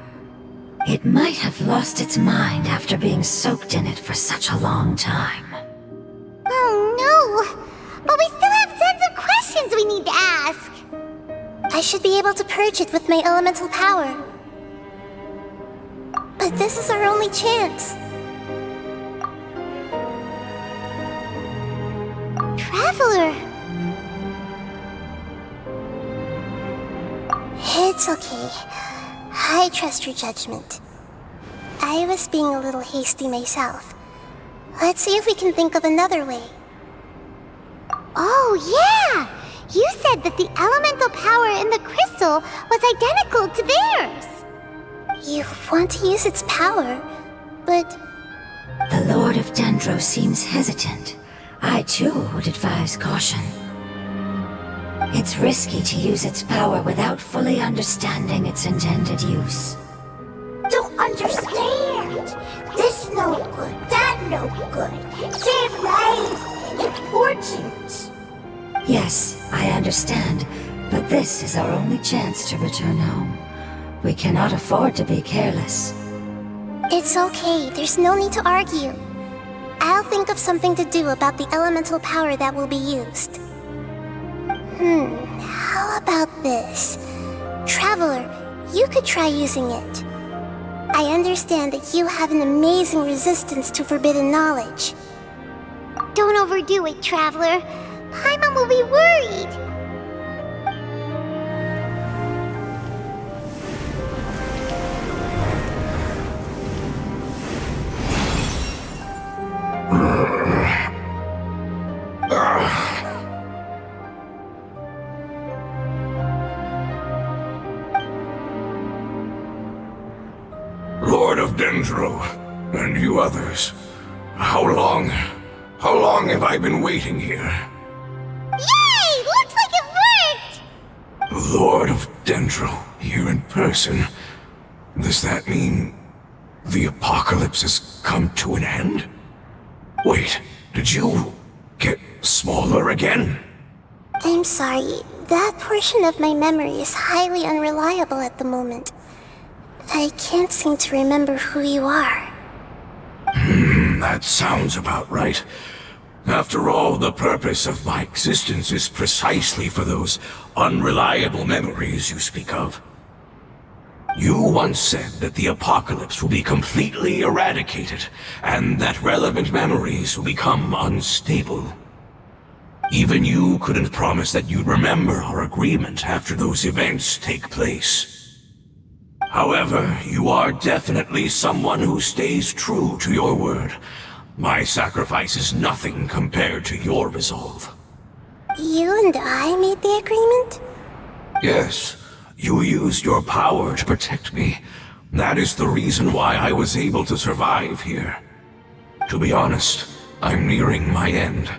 It might have lost its mind after being soaked in it for such a long time. Oh no! But we still have tons of questions we need to ask. I should be able to purge it with my elemental power. But this is our only chance. Traveler! It's okay. I trust your judgment. I was being a little hasty myself. Let's see if we can think of another way. Oh yeah! You said that the elemental power in the crystal was identical to theirs. You want to use its power, but... The Lord of Dendro seems hesitant. I too would advise caution. It's risky to use its power without fully understanding its intended use. Don't understand. This no good, that no good. Save lives and fortunes. Yes, I understand, but this is our only chance to return home. We cannot afford to be careless. It's okay, there's no need to argue. I'll think of something to do about the elemental power that will be used. How about this? Traveler, you could try using it. I understand that you have an amazing resistance to forbidden knowledge. Don't overdo it, Traveler. Paimon will be worried. Lord of Dendro, and you others, how long have I been waiting here? Yay! Looks like it worked! Lord of Dendro, here in person. Does that mean the apocalypse has come to an end? Wait, did you get smaller again? I'm sorry, that portion of my memory is highly unreliable at the moment. I can't seem to remember who you are. That sounds about right. After all, the purpose of my existence is precisely for those unreliable memories you speak of. You once said that the apocalypse will be completely eradicated, and that relevant memories will become unstable. Even you couldn't promise that you'd remember our agreement after those events take place. However, you are definitely someone who stays true to your word. My sacrifice is nothing compared to your resolve. You and I made the agreement? Yes, you used your power to protect me. That is the reason why I was able to survive here. To be honest, I'm nearing my end.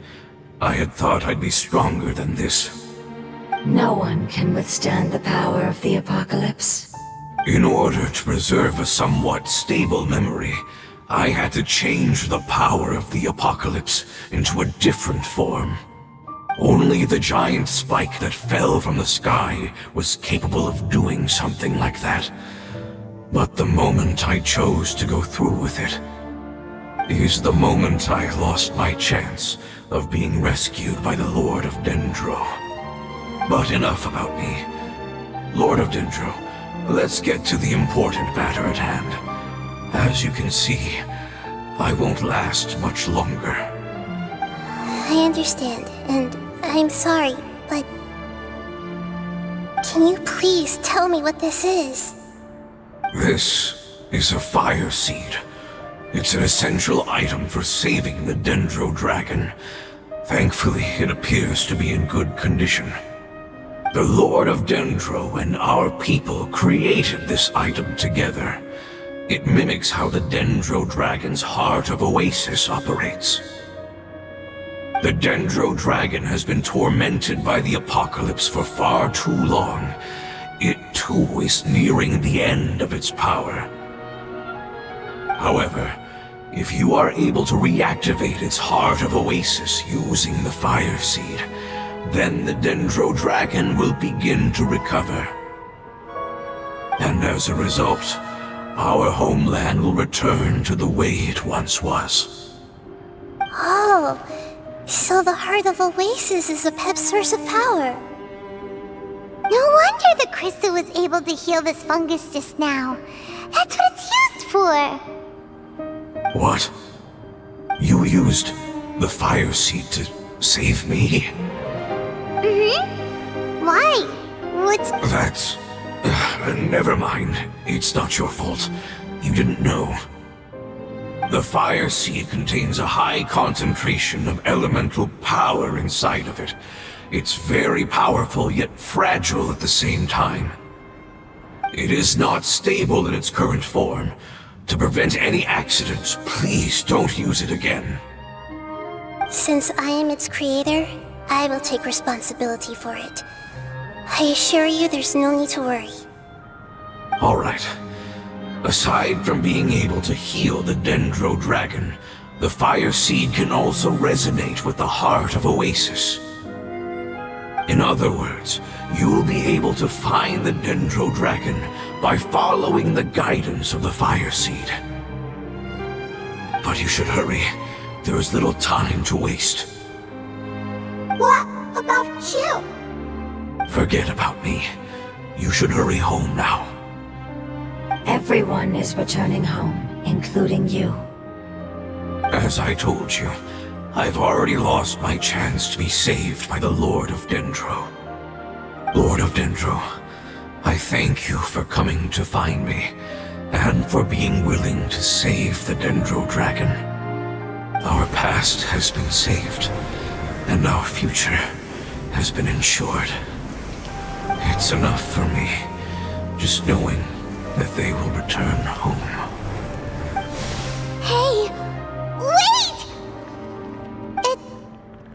I had thought I'd be stronger than this. No one can withstand the power of the apocalypse. In order to preserve a somewhat stable memory, I had to change the power of the apocalypse into a different form. Only the giant spike that fell from the sky was capable of doing something like that. But the moment I chose to go through with it is the moment I lost my chance of being rescued by the Lord of Dendro. But enough about me. Lord of Dendro, let's get to the important matter at hand. As you can see, I won't last much longer. I understand, and I'm sorry, but... Can you please tell me what this is? This is a fire seed. It's an essential item for saving the Dendro Dragon. Thankfully, it appears to be in good condition. The Lord of Dendro and our people created this item together. It mimics how the Dendro Dragon's Heart of Oasis operates. The Dendro Dragon has been tormented by the apocalypse for far too long. It too is nearing the end of its power. However, if you are able to reactivate its Heart of Oasis using the Fire Seed, then the Dendro Dragon will begin to recover. And as a result, our homeland will return to the way it once was. Oh, so the Heart of Oasis is a pep source of power. No wonder the crystal was able to heal this fungus just now. That's what it's used for. What? You used the Fire Seed to save me? Mm-hmm. Why? What's... That's... never mind. It's not your fault. You didn't know. The Fire Seed contains a high concentration of elemental power inside of it. It's very powerful, yet fragile at the same time. It is not stable in its current form. To prevent any accidents, please don't use it again. Since I am its creator, I will take responsibility for it. I assure you there's no need to worry. Alright. Aside from being able to heal the Dendro Dragon, the Fire Seed can also resonate with the Heart of Oasis. In other words, you'll be able to find the Dendro Dragon by following the guidance of the Fire Seed. But you should hurry. There is little time to waste. What about you? Forget about me. You should hurry home now. Everyone is returning home, including you. As I told you, I've already lost my chance to be saved by the Lord of Dendro. Lord of Dendro, I thank you for coming to find me, and for being willing to save the Dendro Dragon. Our past has been saved, and our future has been ensured. It's enough for me, just knowing that they will return home. Hey! Wait! It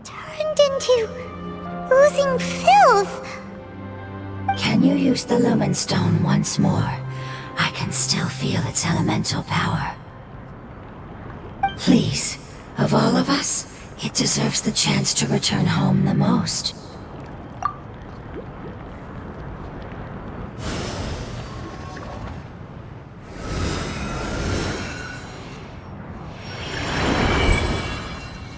turned into... oozing filth! Can you use the Lumen Stone once more? I can still feel its elemental power. Please, of all of us, it deserves the chance to return home the most.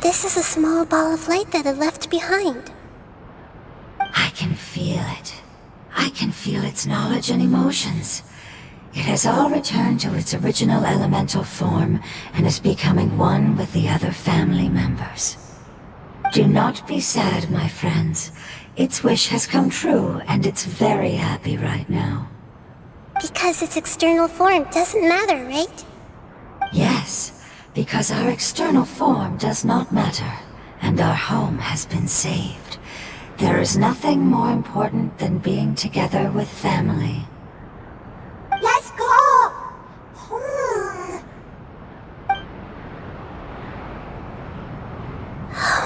This is a small ball of light that it left behind. I can feel it. I can feel its knowledge and emotions. It has all returned to its original elemental form and is becoming one with the other family members. Do not be sad, my friends. Its wish has come true, and it's very happy right now. Because its external form doesn't matter, right? Yes, because our external form does not matter, and our home has been saved. There is nothing more important than being together with family. Let's go!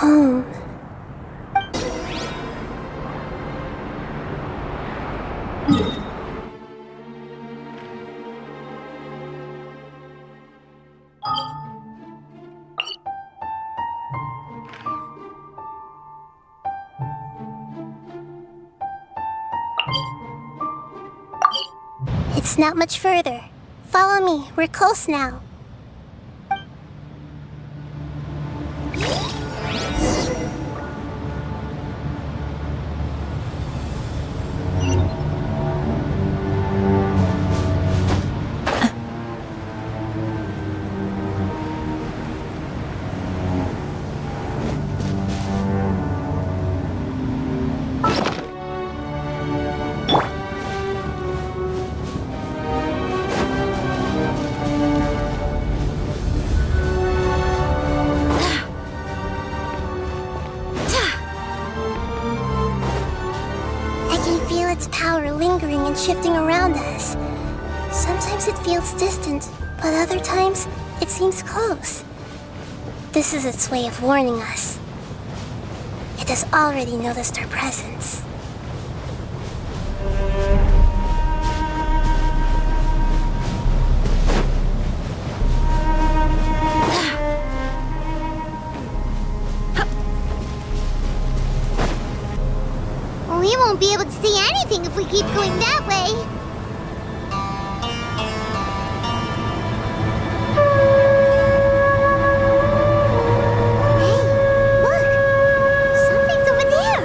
Home. It's not much further. Follow me, we're close now. Shifting around us. Sometimes it feels distant, but other times it seems close. This is its way of warning us. It has already noticed our presence. We won't be able to see anything if we keep going that way. Hey, look! Something's over there!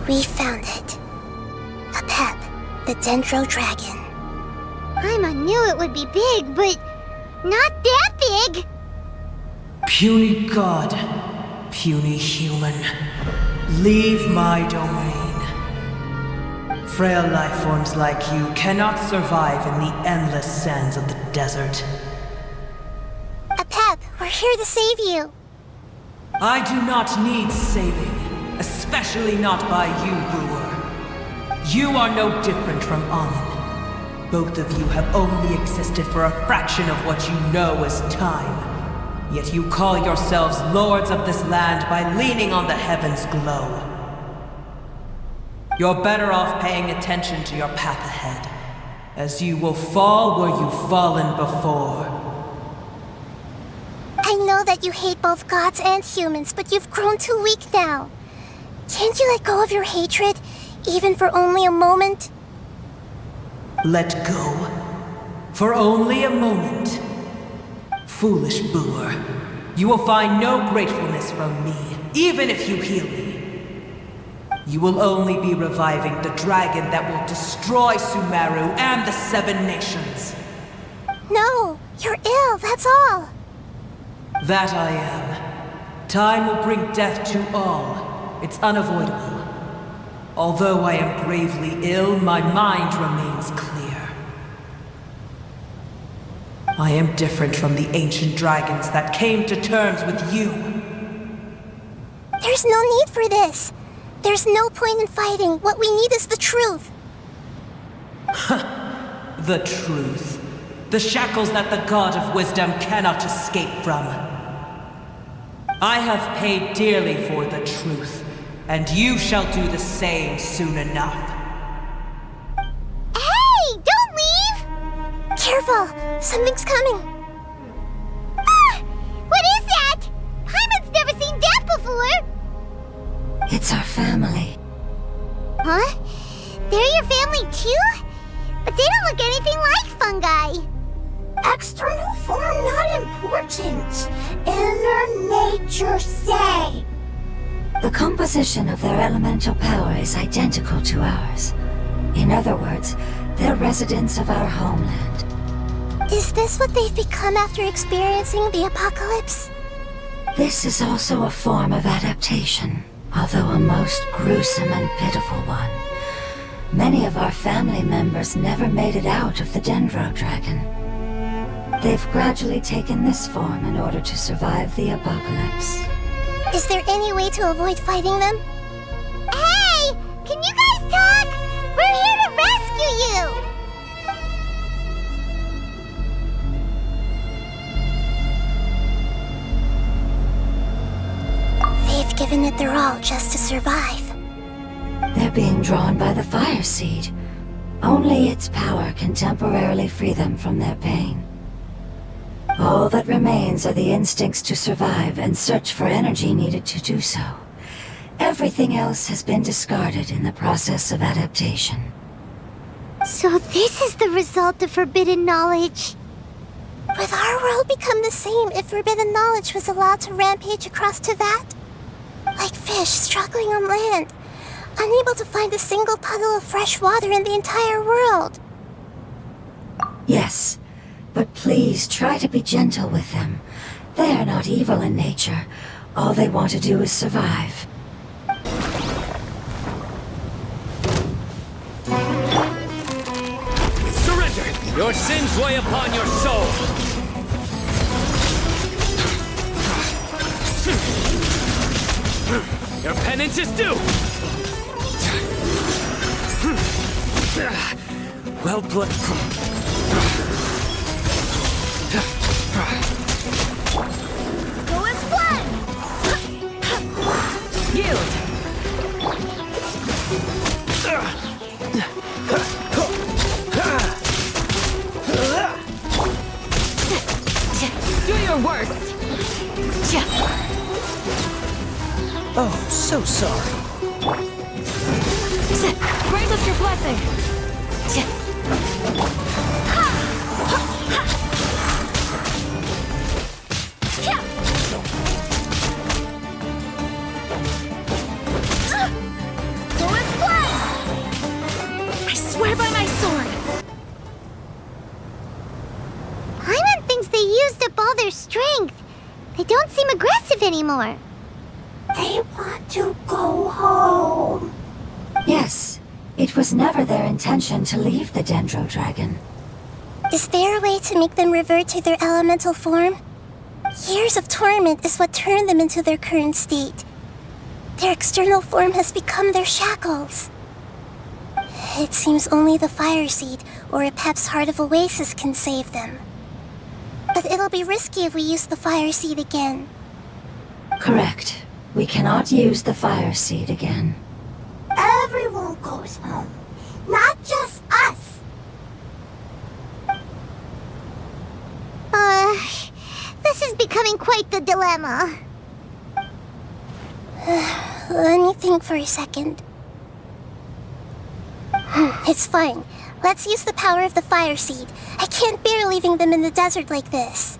We found it. A pep. The Dendro Dragon. Paimon knew it would be big, but not that big! Puny god, puny human, leave my domain. Frail life forms like you cannot survive in the endless sands of the desert. A pep, we're here to save you. I do not need saving, especially not by you, Brewer. You are no different from Amun. Both of you have only existed for a fraction of what you know as time. Yet you call yourselves lords of this land by leaning on the heavens' glow. You're better off paying attention to your path ahead, as you will fall where you've fallen before. I know that you hate both gods and humans, but you've grown too weak now. Can't you let go of your hatred? Even for only a moment? Let go. For only a moment. Foolish Boor. You will find no gratefulness from me, even if you heal me. You will only be reviving the dragon that will destroy Sumeru and the 7 nations. No, you're ill, that's all. That I am. Time will bring death to all. It's unavoidable. Although I am gravely ill, my mind remains clear. I am different from the ancient dragons that came to terms with you. There's no need for this. There's no point in fighting. What we need is the truth. The truth. The shackles that the God of Wisdom cannot escape from. I have paid dearly for the truth. And you shall do the same soon enough. Hey! Don't leave! Careful! Something's coming! Ah! What is that? Paimon's never seen that before! It's our family. Huh? They're your family too? But they don't look anything like fungi. External form not important. Inner nature say. The composition of their elemental power is identical to ours. In other words, they're residents of our homeland. Is this what they've become after experiencing the apocalypse? This is also a form of adaptation, although a most gruesome and pitiful one. Many of our family members never made it out of the Dendro Dragon. They've gradually taken this form in order to survive the apocalypse. Is there any way to avoid fighting them? Hey! Can you guys talk? We're here to rescue you! They've given it their all just to survive. They're being drawn by the fire seed. Only its power can temporarily free them from their pain. All that remains are the instincts to survive and search for energy needed to do so. Everything else has been discarded in the process of adaptation. So this is the result of forbidden knowledge. Would our world become the same if forbidden knowledge was allowed to rampage across Tevat? Like fish struggling on land, unable to find a single puddle of fresh water in the entire world. Yes, but please try to be gentle with them. They are not evil in nature. All they want to do is survive. Surrender! Your sins weigh upon your soul! Your penance is due! Well played. Go as one! Yield! Do your worst! Oh, so sorry. Grant us your blessing! Go as one! I swear by my sword! Paimon thinks they used up all their strength. They don't seem aggressive anymore. They want to go home. Yes, it was never their intention to leave the Dendro Dragon. Is there a way to make them revert to their elemental form? Years of torment is what turned them into their current state. Their external form has become their shackles. It seems only the Fire Seed or Epep's Heart of Oasis can save them. But it'll be risky if we use the Fire Seed again. Correct. We cannot use the fire seed again. Everyone goes home, not just us. This is becoming quite the dilemma. Let me think for a second. It's fine. Let's use the power of the Fire Seed. I can't bear leaving them in the desert like this.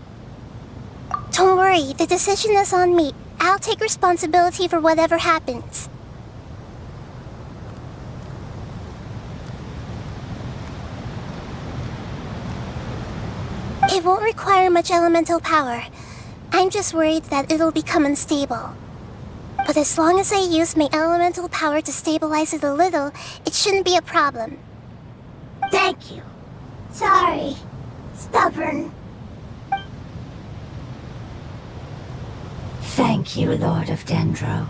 Don't worry, the decision is on me. I'll take responsibility for whatever happens. It won't require much elemental power. I'm just worried that it'll become unstable. But as long as I use my elemental power to stabilize it a little, it shouldn't be a problem. Thank you. Sorry. Stubborn. Thank you, Lord of Dendro.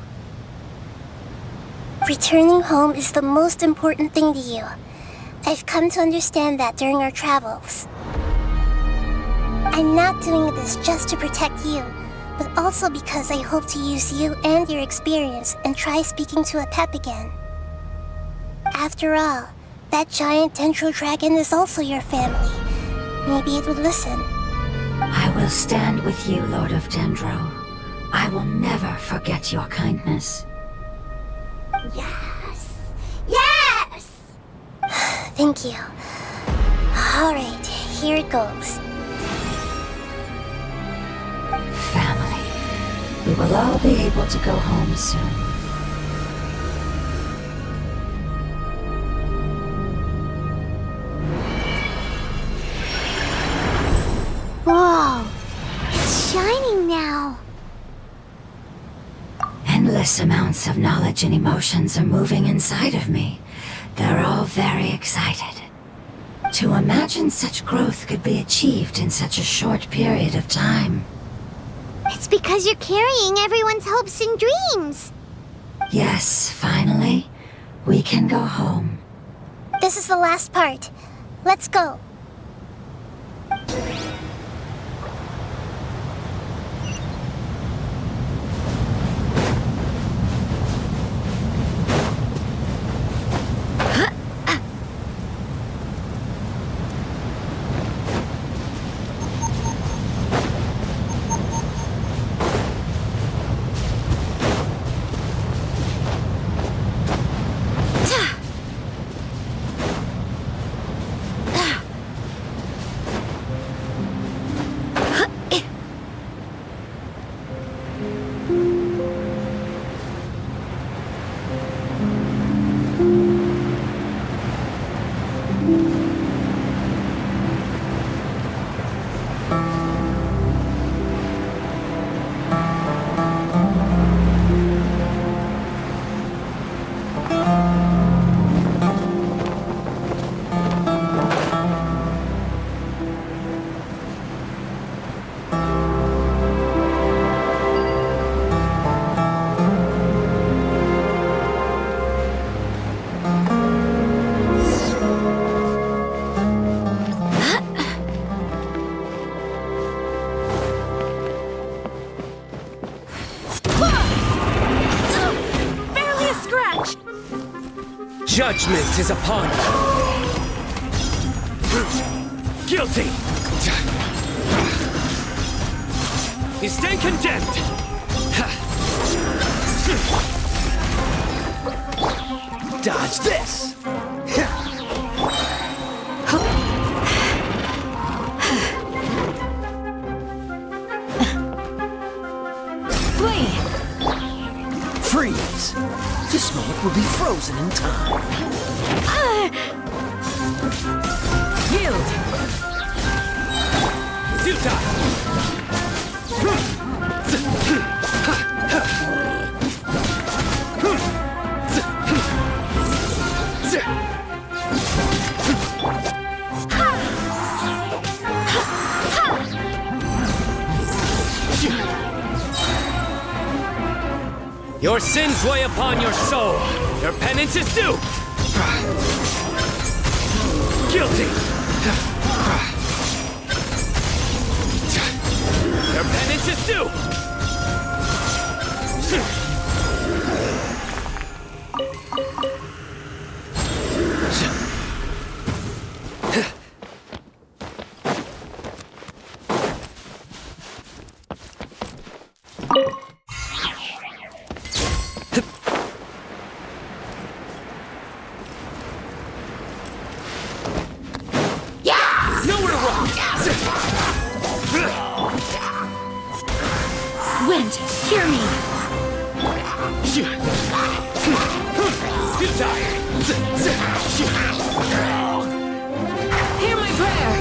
Returning home is the most important thing to you. I've come to understand that during our travels. I'm not doing this just to protect you, but also because I hope to use you and your experience and try speaking to Epep again. After all, that giant Dendro Dragon is also your family. Maybe it would listen. I will stand with you, Lord of Dendro. I will never forget your kindness. Yes. Yes! Thank you. Alright, here it goes. Family. We will all be able to go home soon. Enormous amounts of knowledge and emotions are moving inside of me. They're all very excited. To imagine such growth could be achieved in such a short period of time. It's because you're carrying everyone's hopes and dreams. Yes, finally, we can go home. This is the last part. Let's go. Judgment is upon you. Guilty. You stand condemned. Dodge this! Flee! Freeze! This moment will be frozen in time. Yield! Your sins weigh upon your soul. Your penance is due. Guilty. Your penance is due. Wind, hear me! Hear my prayer!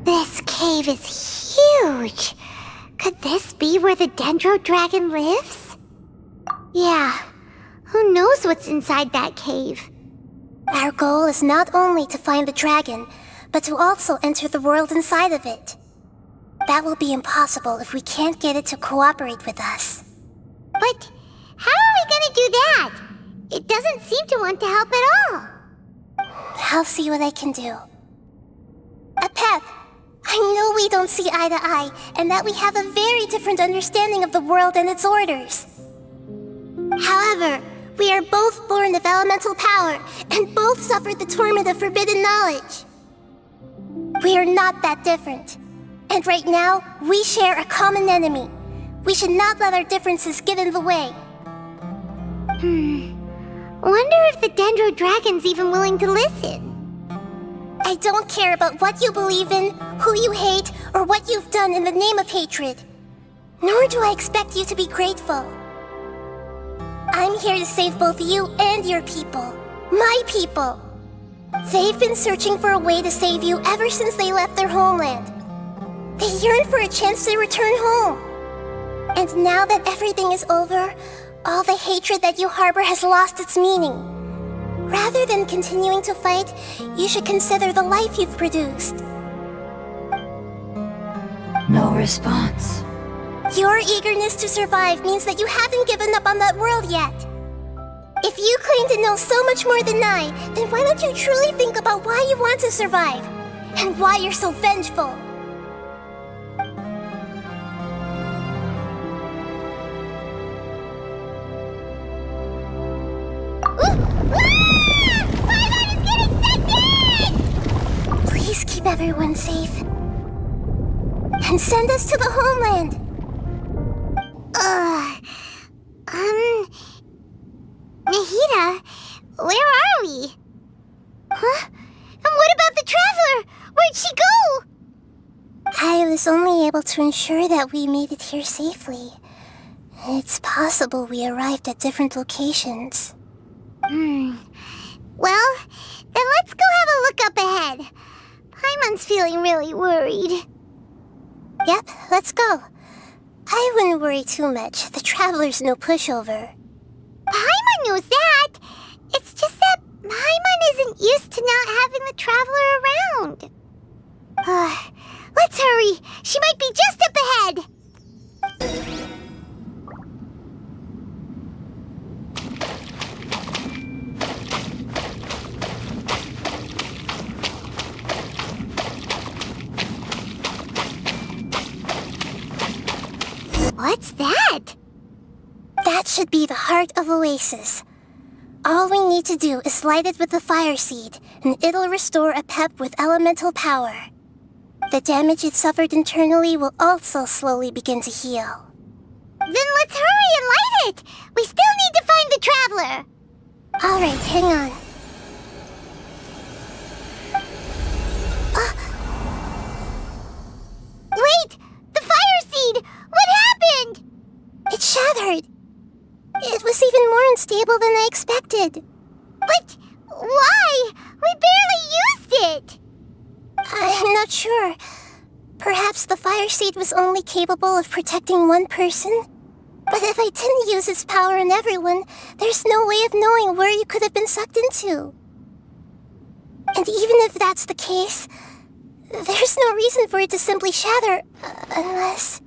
This cave is huge. Could this be where the Dendro Dragon lives? Yeah, who knows what's inside that cave? Our goal is not only to find the dragon, but to also enter the world inside of it. That will be impossible if we can't get it to cooperate with us. But how are we gonna do that? It doesn't seem to want to help at all. I'll see what I can do. Pep, I know we don't see eye to eye, and that we have a very different understanding of the world and its orders. However, we are both born of elemental power, and both suffered the torment of forbidden knowledge. We are not that different. And right now, we share a common enemy. We should not let our differences get in the way. Wonder if the Dendro Dragon's even willing to listen. I don't care about what you believe in, who you hate, or what you've done in the name of hatred. Nor do I expect you to be grateful. I'm here to save both you and your people. My people. They've been searching for a way to save you ever since they left their homeland. They yearn for a chance to return home. And now that everything is over, all the hatred that you harbor has lost its meaning. Rather than continuing to fight, you should consider the life you've produced. No response. Your eagerness to survive means that you haven't given up on that world yet. If you claim to know so much more than I, then why don't you truly think about why you want to survive? And why you're so vengeful? Please keep everyone safe. And send us to the homeland. Nahida, where are we? Huh? And what about the traveler? Where'd she go? I was only able to ensure that we made it here safely. It's possible we arrived at different locations. Well, then let's go have a look up ahead. Paimon's feeling really worried. Yep, let's go. I wouldn't worry too much. The traveler's no pushover. Paimon knows that. It's just that Paimon isn't used to not having the traveler around. Let's hurry. She might be just up ahead. What's that? That should be the heart of Oasis. All we need to do is light it with the fire seed, and it'll restore a pep with elemental power. The damage it suffered internally will also slowly begin to heal. Then let's hurry and light it! We still need to find the traveler! Alright, hang on. Wait! The fire seed! What happened? It shattered. It was even more unstable than I expected. But why? We barely used it! I'm not sure. Perhaps the fire seed was only capable of protecting one person? But if I didn't use its power on everyone, there's no way of knowing where you could have been sucked into. And even if that's the case, there's no reason for it to simply shatter, unless...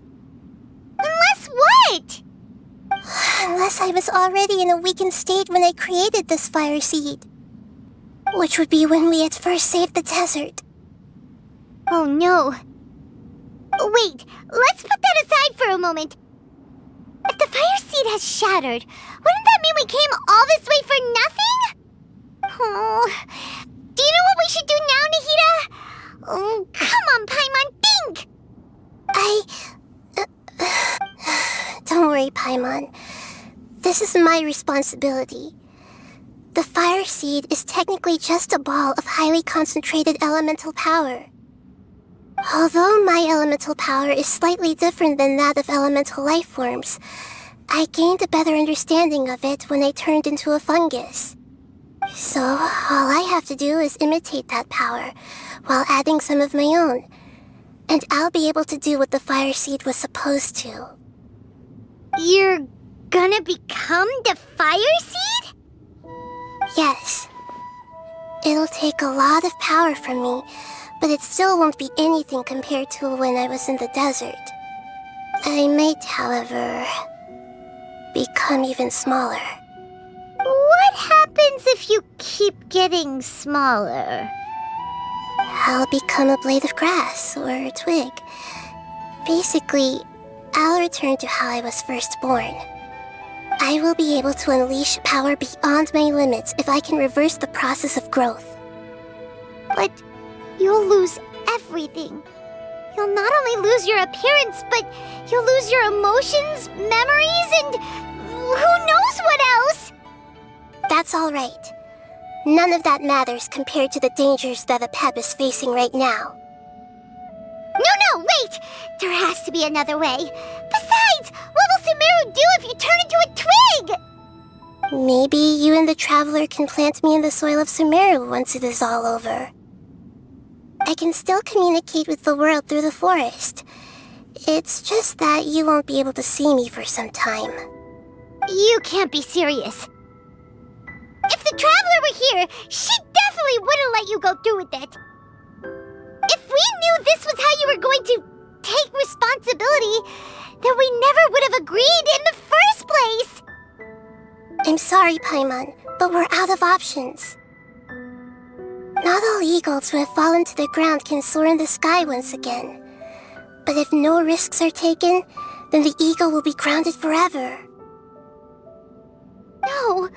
Unless what? Unless I was already in a weakened state when I created this fire seed. Which would be when we at first saved the desert. Oh no. Wait, let's put that aside for a moment. If the fire seed has shattered, wouldn't that mean we came all this way for nothing? Oh, do you know what we should do now, Nahida? Oh, come on, Paimon, think! Don't worry, Paimon. This is my responsibility. The fire seed is technically just a ball of highly concentrated elemental power. Although my elemental power is slightly different than that of elemental life forms, I gained a better understanding of it when I turned into a fungus. So, all I have to do is imitate that power, while adding some of my own. And I'll be able to do what the fire seed was supposed to. You're gonna become the fire seed? Yes. It'll take a lot of power from me, but it still won't be anything compared to when I was in the desert. I might, however, become even smaller. What happens if you keep getting smaller? I'll become a blade of grass or a twig. Basically, I'll return to how I was first born. I will be able to unleash power beyond my limits if I can reverse the process of growth. But you'll lose everything. You'll not only lose your appearance, but you'll lose your emotions, memories, and who knows what else? That's all right. none of that matters compared to the dangers that the Pep is facing right now. No, wait! There has to be another way. Besides, what will Sumeru do if you turn into a twig? Maybe you and the Traveler can plant me in the soil of Sumeru once it is all over. I can still communicate with the world through the forest. It's just that you won't be able to see me for some time. You can't be serious. If the Traveler were here, she definitely wouldn't let you go through with it. If we knew this was how you were going to take responsibility, then we never would have agreed in the first place! I'm sorry, Paimon, but we're out of options. Not all eagles who have fallen to the ground can soar in the sky once again. But if no risks are taken, then the eagle will be grounded forever. No!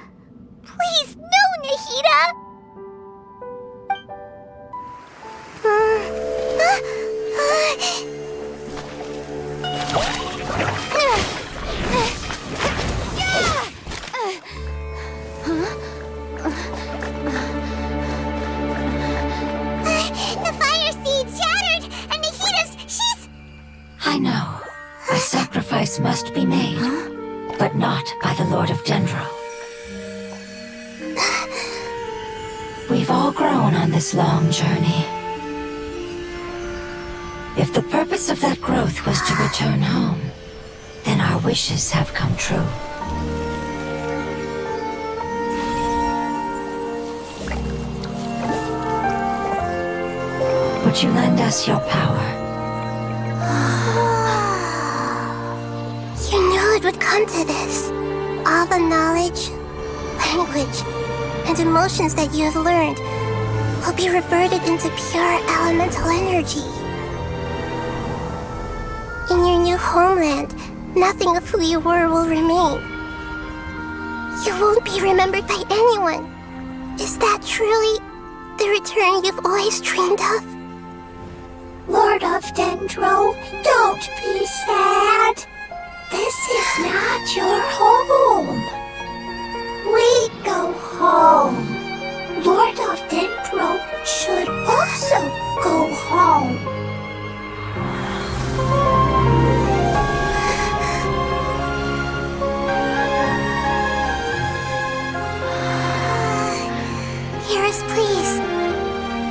Please, no, Nahida! The fire seed shattered, and she's... I know. A sacrifice must be made, but not by the Lord of Dendro. We've all grown on this long journey. If the purpose of that growth was to return home, then our wishes have come true. Would you lend us your power? You knew it would come to this. All the knowledge, language, and emotions that you have learned will be reverted into pure elemental energy. In your new homeland, nothing of who you were will remain. You won't be remembered by anyone. Is that truly the return you've always dreamed of? Lord of Dendro, don't be sad. This is not your home. We go home. Lord of Dendro should also go home. Hear us, please.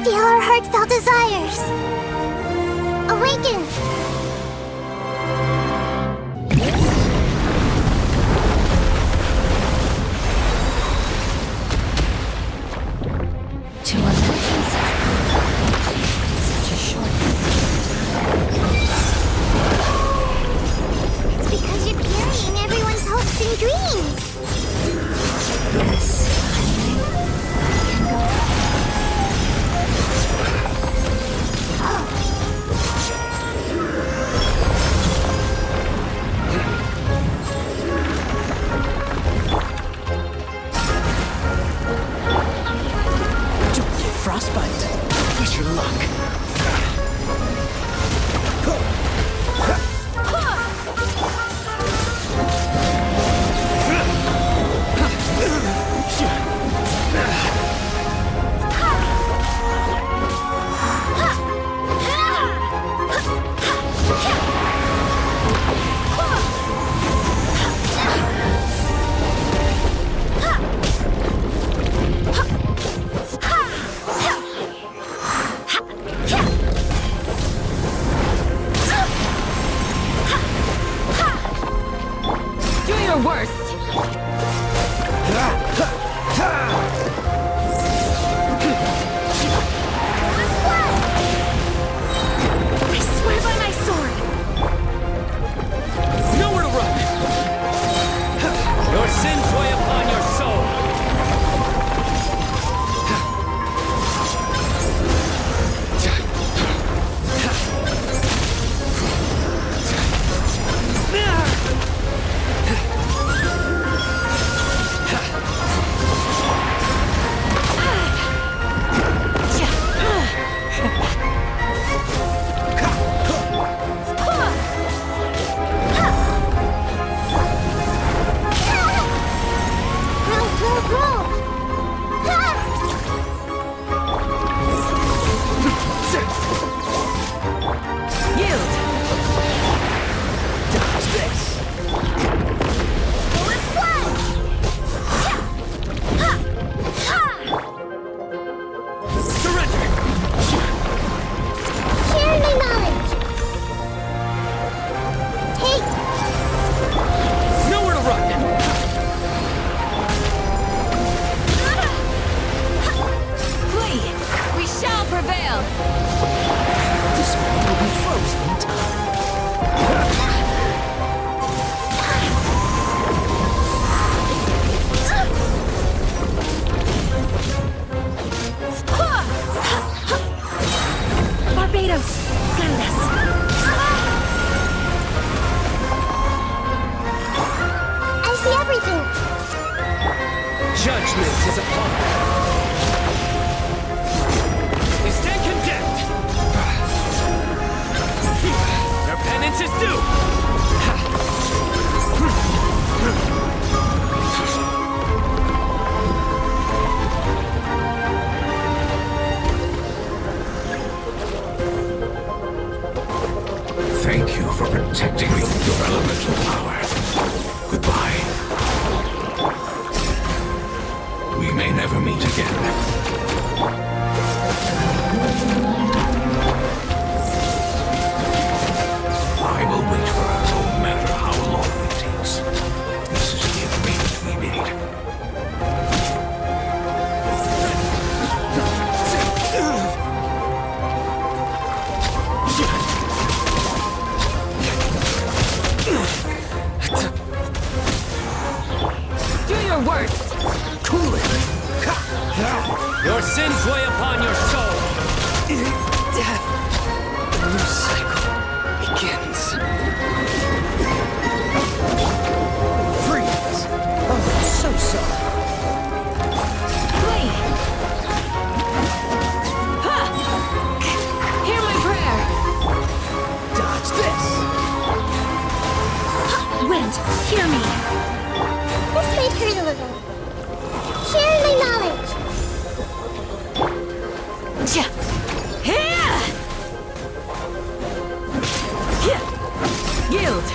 Feel our heartfelt desires. Awaken! To imagine such a short It's because you're carrying everyone's hopes and dreams. Yes, Frostbite. Wish your luck. Judgment is upon you. You stand condemned. Your penance is due. Thank you for protecting me with your elemental power. Goodbye. We may never meet again. I will wait for us no matter how long it takes. This is the agreement we made. Do your worst! Cool it. Your sins weigh upon your soul. Death. A new cycle begins. Freeze! Oh, so sorry. Flee! Ha! Hear my prayer! Dodge this! Wind, hear me! This may hurt a little. Share my knowledge. Ja! Here! Here! Yield!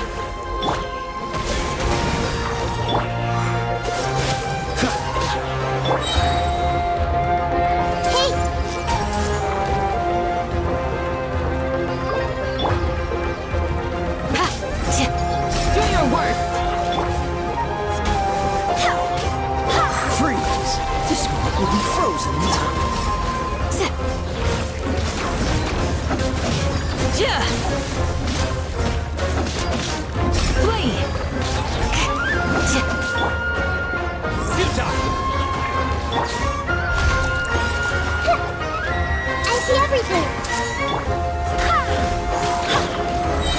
Take. Ha! Ja! Do your worst! Freeze! This one will be frozen in time. Ja! Flee! Ja! Futile. I see everything.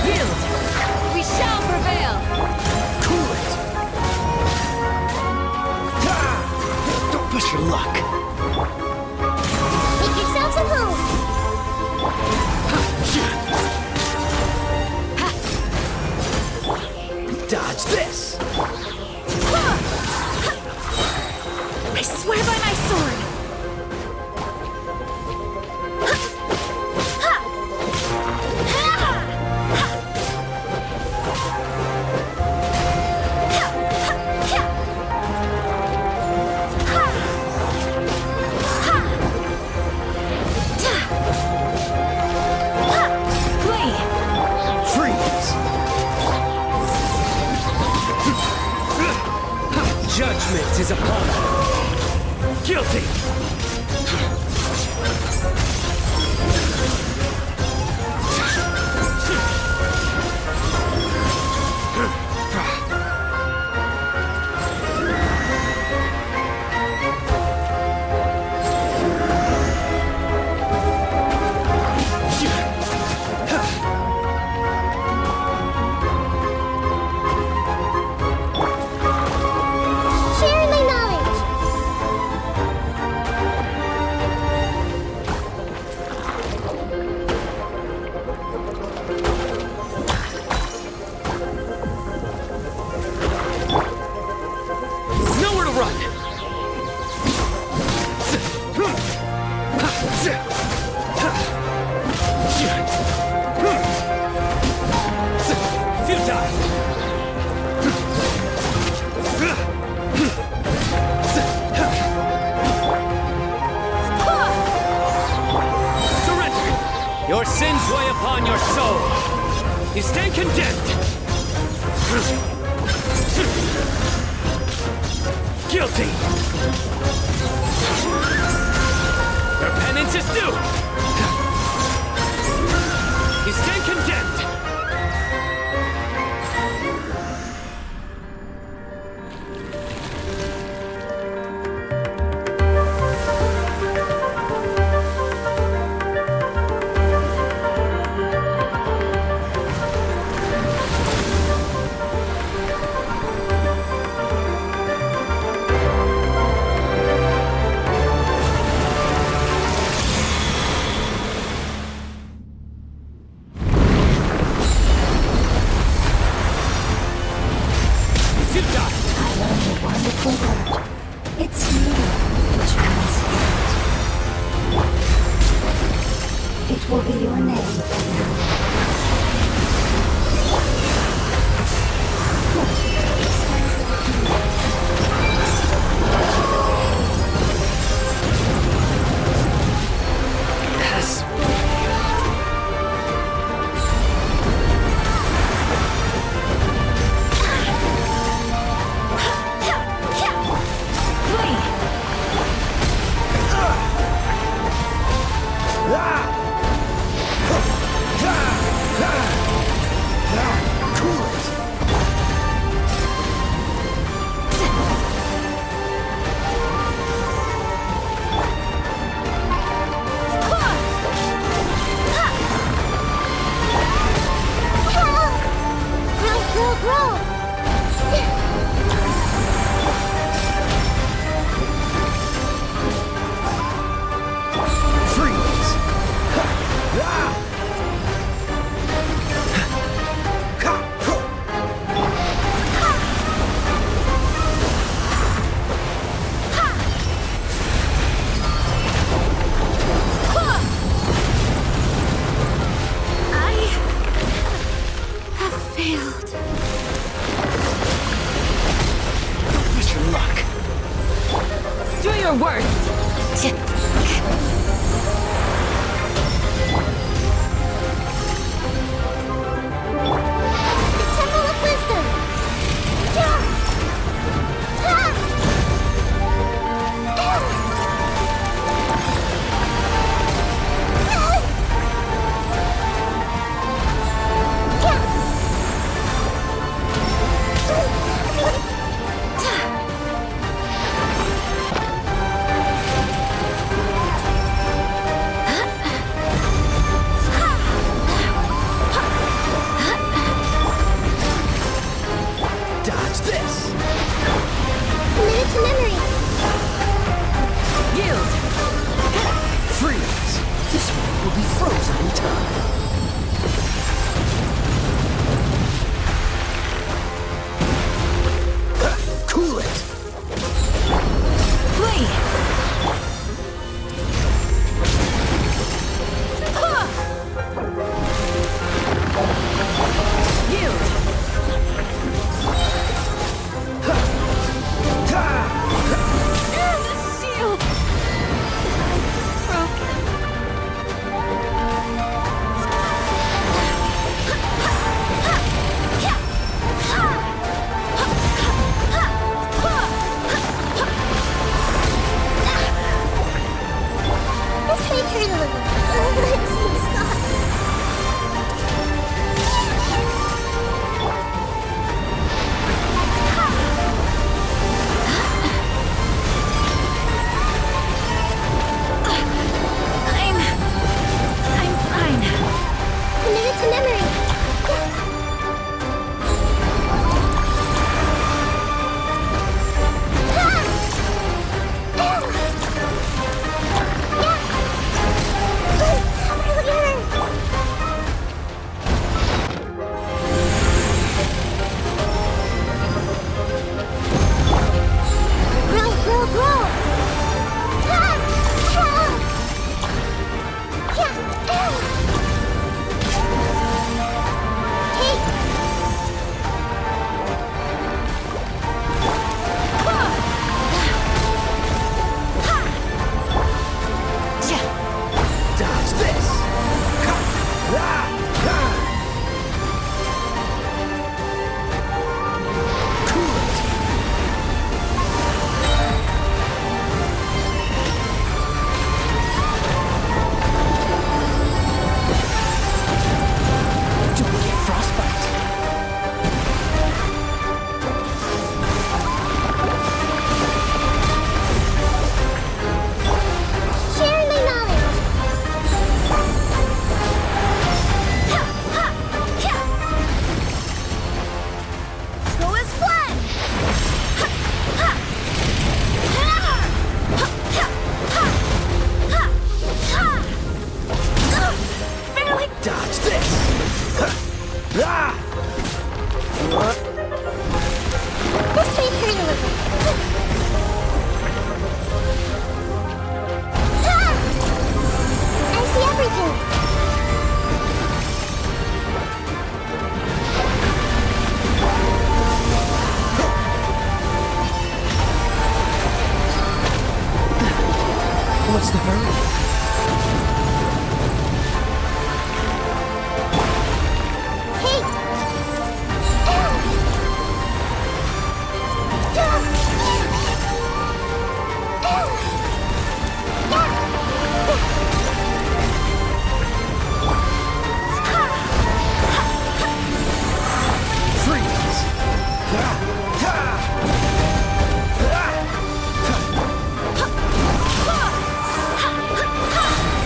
Yield! We shall prevail! Cool it! Don't push your luck. Make yourselves at home. Dodge this! I swear by my sword! Flee! Freeze! Judgment is upon you. Guilty. Share my knowledge. Nowhere to run. Futile. Surrender. Your sins weigh upon your soul. You stand condemned. Guilty. Your penance is due. You stand condemned. you die! I learned a wonderful word. It's you which means hate. It will be your name from now Yes.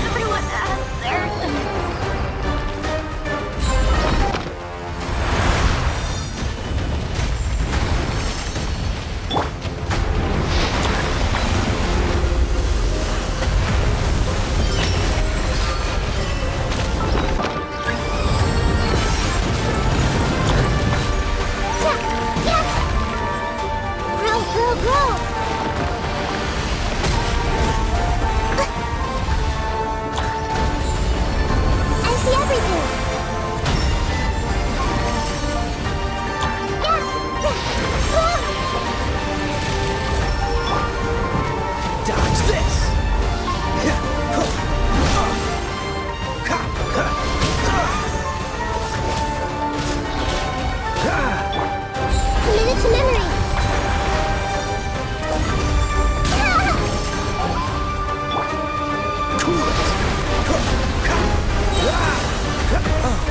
Everyone has their limits.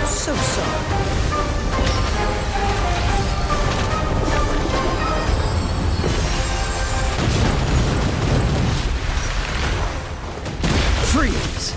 So sorry. Freeze!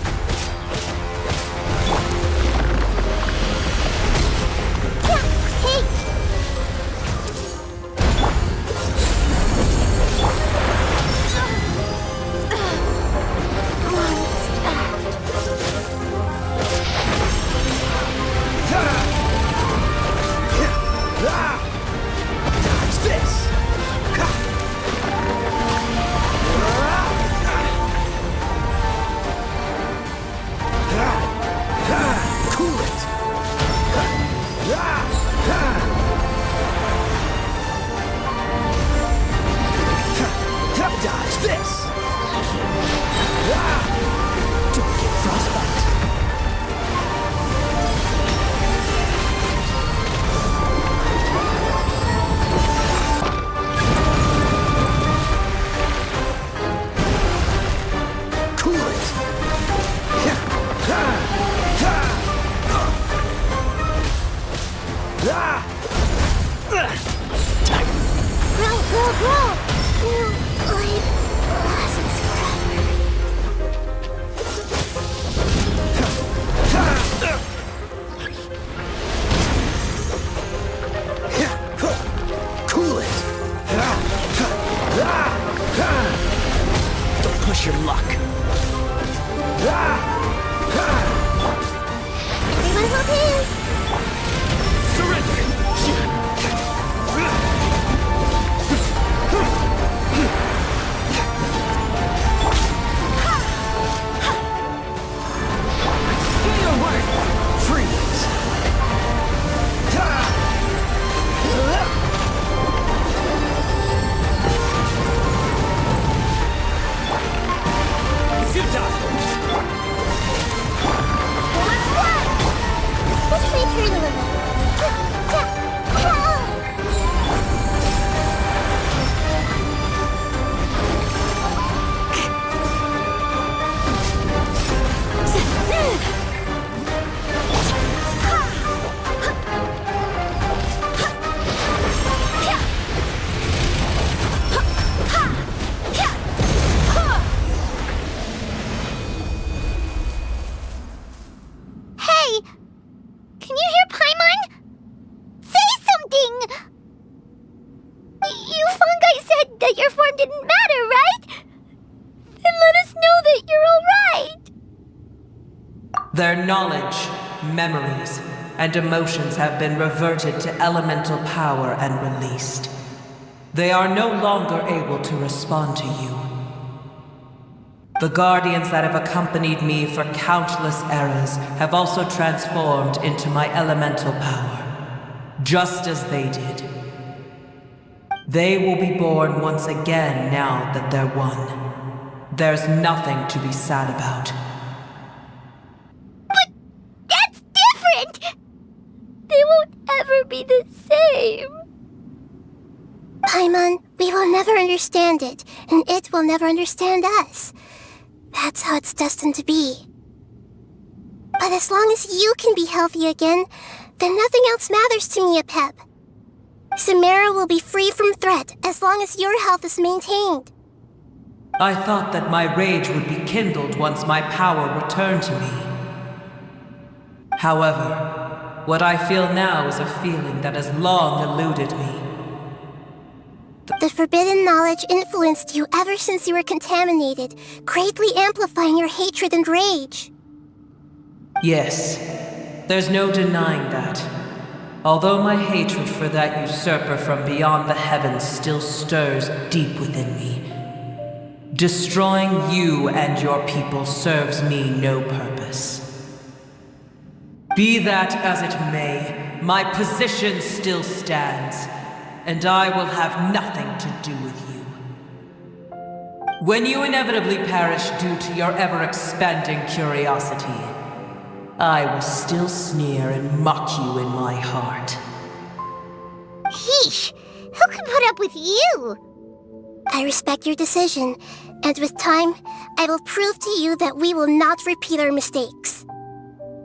Your luck. Everyone hold hands. Surrender! Get your work! Freeze! Let's return a little. Hey! Can you hear Paimon? Say something! You fungi said that your form didn't matter, right? Then let us know that you're alright! Their knowledge, memories, and emotions have been reverted to elemental power and released. They are no longer able to respond to you. The guardians that have accompanied me for countless eras have also transformed into my elemental power, just as they did. They will be born once again now that they're one. There's nothing to be sad about. But that's different! They won't ever be the same. Paimon, we will never understand it, and it will never understand us. That's how it's destined to be. But as long as you can be healthy again, then nothing else matters to me, Apep. Sumeru will be free from threat as long as your health is maintained. I thought that my rage would be kindled once my power returned to me. However, what I feel now is a feeling that has long eluded me. The forbidden knowledge influenced you ever since you were contaminated, greatly amplifying your hatred and rage. Yes, there's no denying that. Although my hatred for that usurper from beyond the heavens still stirs deep within me, destroying you and your people serves me no purpose. Be that as it may, my position still stands, and I will have nothing to do with you. When you inevitably perish due to your ever-expanding curiosity, I will still sneer and mock you in my heart. Heesh! Who can put up with you? I respect your decision, and with time, I will prove to you that we will not repeat our mistakes.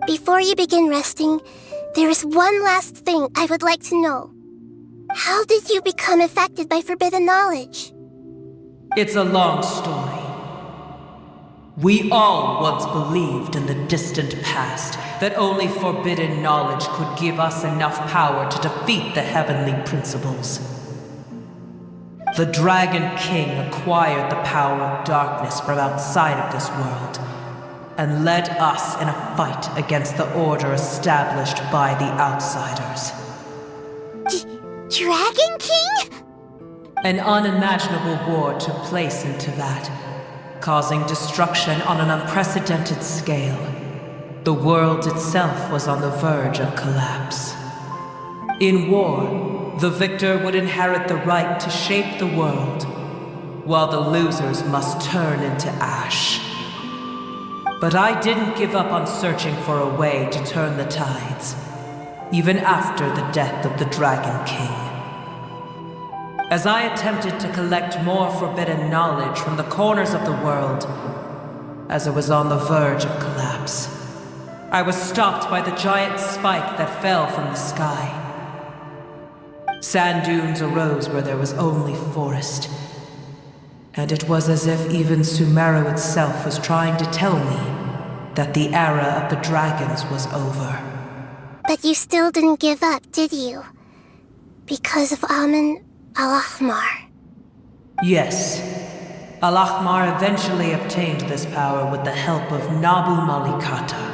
Before you begin resting, there is one last thing I would like to know. How did you become affected by forbidden knowledge? It's a long story. We all once believed in the distant past that only forbidden knowledge could give us enough power to defeat the heavenly principles. The Dragon King acquired the power of darkness from outside of this world, and led us in a fight against the order established by the outsiders. Dragon King? An unimaginable war took place into that, causing destruction on an unprecedented scale. The world itself was on the verge of collapse. In war, the victor would inherit the right to shape the world, while the losers must turn into ash. But I didn't give up on searching for a way to turn the tides, even after the death of the Dragon King. As I attempted to collect more forbidden knowledge from the corners of the world, as it was on the verge of collapse, I was stopped by the giant spike that fell from the sky. Sand dunes arose where there was only forest, and it was as if even Sumeru itself was trying to tell me that the era of the dragons was over. But you still didn't give up, did you? Because of Amun Al-Ahmar. Yes. Al-Ahmar eventually obtained this power with the help of Nabu Malikata.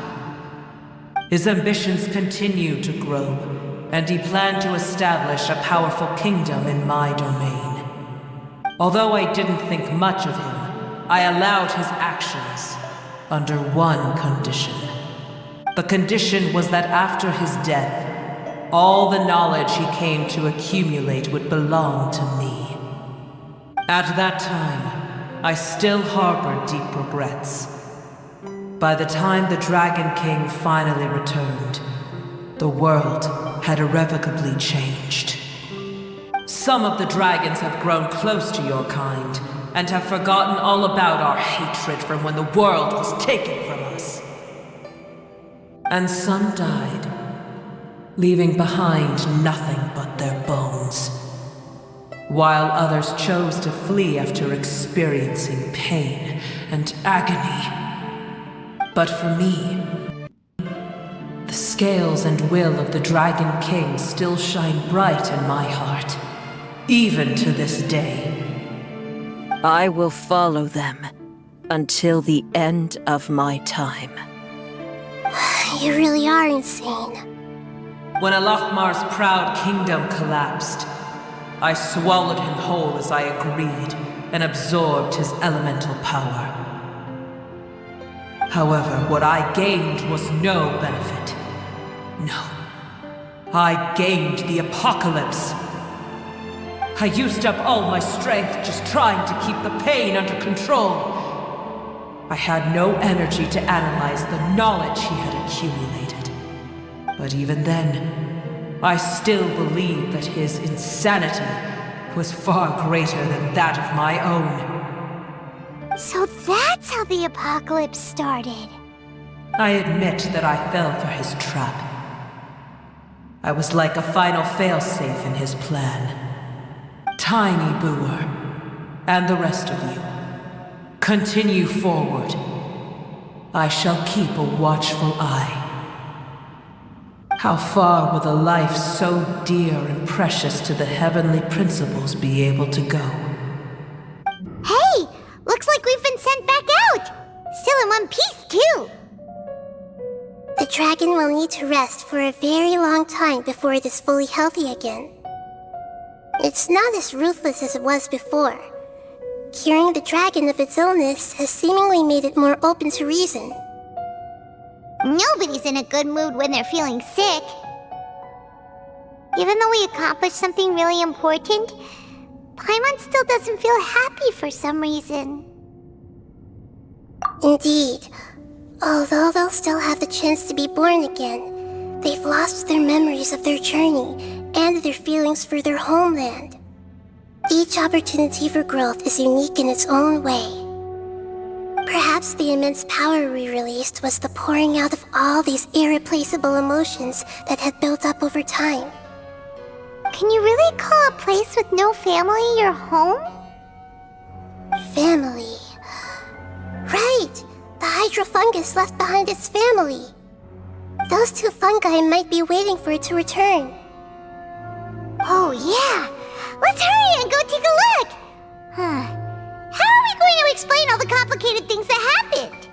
His ambitions continued to grow, and he planned to establish a powerful kingdom in my domain. Although I didn't think much of him, I allowed his actions under one condition. The condition was that after his death, all the knowledge he came to accumulate would belong to me. At that time, I still harbored deep regrets. By the time the Dragon King finally returned, the world had irrevocably changed. Some of the dragons have grown close to your kind, and have forgotten all about our hatred from when the world was taken from us. And some died, leaving behind nothing but their bones, while others chose to flee after experiencing pain and agony. But for me, the scales and will of the Dragon King still shine bright in my heart, even to this day. I will follow them until the end of my time. You really are insane. When Al-Ahmar's proud kingdom collapsed, I swallowed him whole as I agreed and absorbed his elemental power. However, what I gained was no benefit. No. I gained the apocalypse. I used up all my strength just trying to keep the pain under control. I had no energy to analyze the knowledge he had accumulated. But even then, I still believed that his insanity was far greater than that of my own. So that's how the apocalypse started. I admit that I fell for his trap. I was like a final failsafe in his plan. Tiny Booer, and the rest of you, continue forward. I shall keep a watchful eye. How far will a life so dear and precious to the heavenly principles be able to go? Hey! Looks like we've been sent back out! Still in one piece, too! The dragon will need to rest for a very long time before it is fully healthy again. It's not as ruthless as it was before. Curing the dragon of its illness has seemingly made it more open to reason. Nobody's in a good mood when they're feeling sick. Even though we accomplished something really important, Paimon still doesn't feel happy for some reason. Indeed. Although they'll still have the chance to be born again, they've lost their memories of their journey and their feelings for their homeland. Each opportunity for growth is unique in its own way. Perhaps the immense power we released was the pouring out of all these irreplaceable emotions that had built up over time. Can you really call a place with no family your home? Family. Right! The hydro fungus left behind its family. Those two fungi might be waiting for it to return. Oh yeah! Let's hurry and go take a look! How are we going to explain all the complicated things that happened?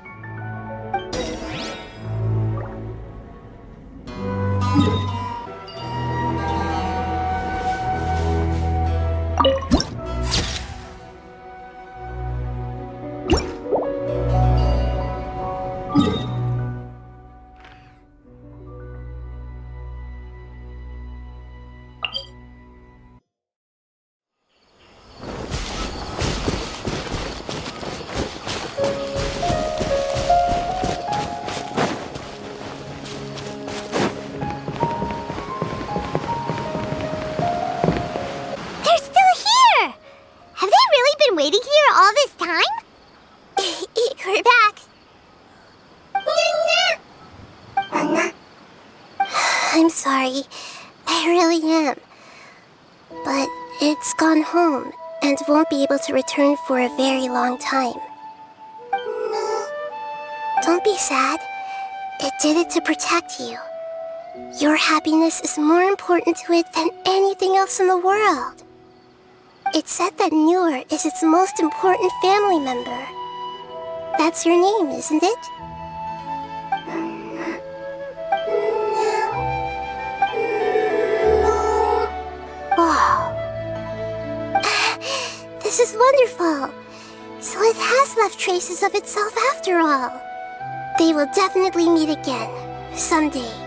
Waiting here all this time? We're back. I'm sorry. I really am. But it's gone home and won't be able to return for a very long time. Don't be sad. It did it to protect you. Your happiness is more important to it than anything else in the world. It's said that Newer is its most important family member. That's your name, isn't it? Oh. This is wonderful. So it has left traces of itself after all. They will definitely meet again, someday.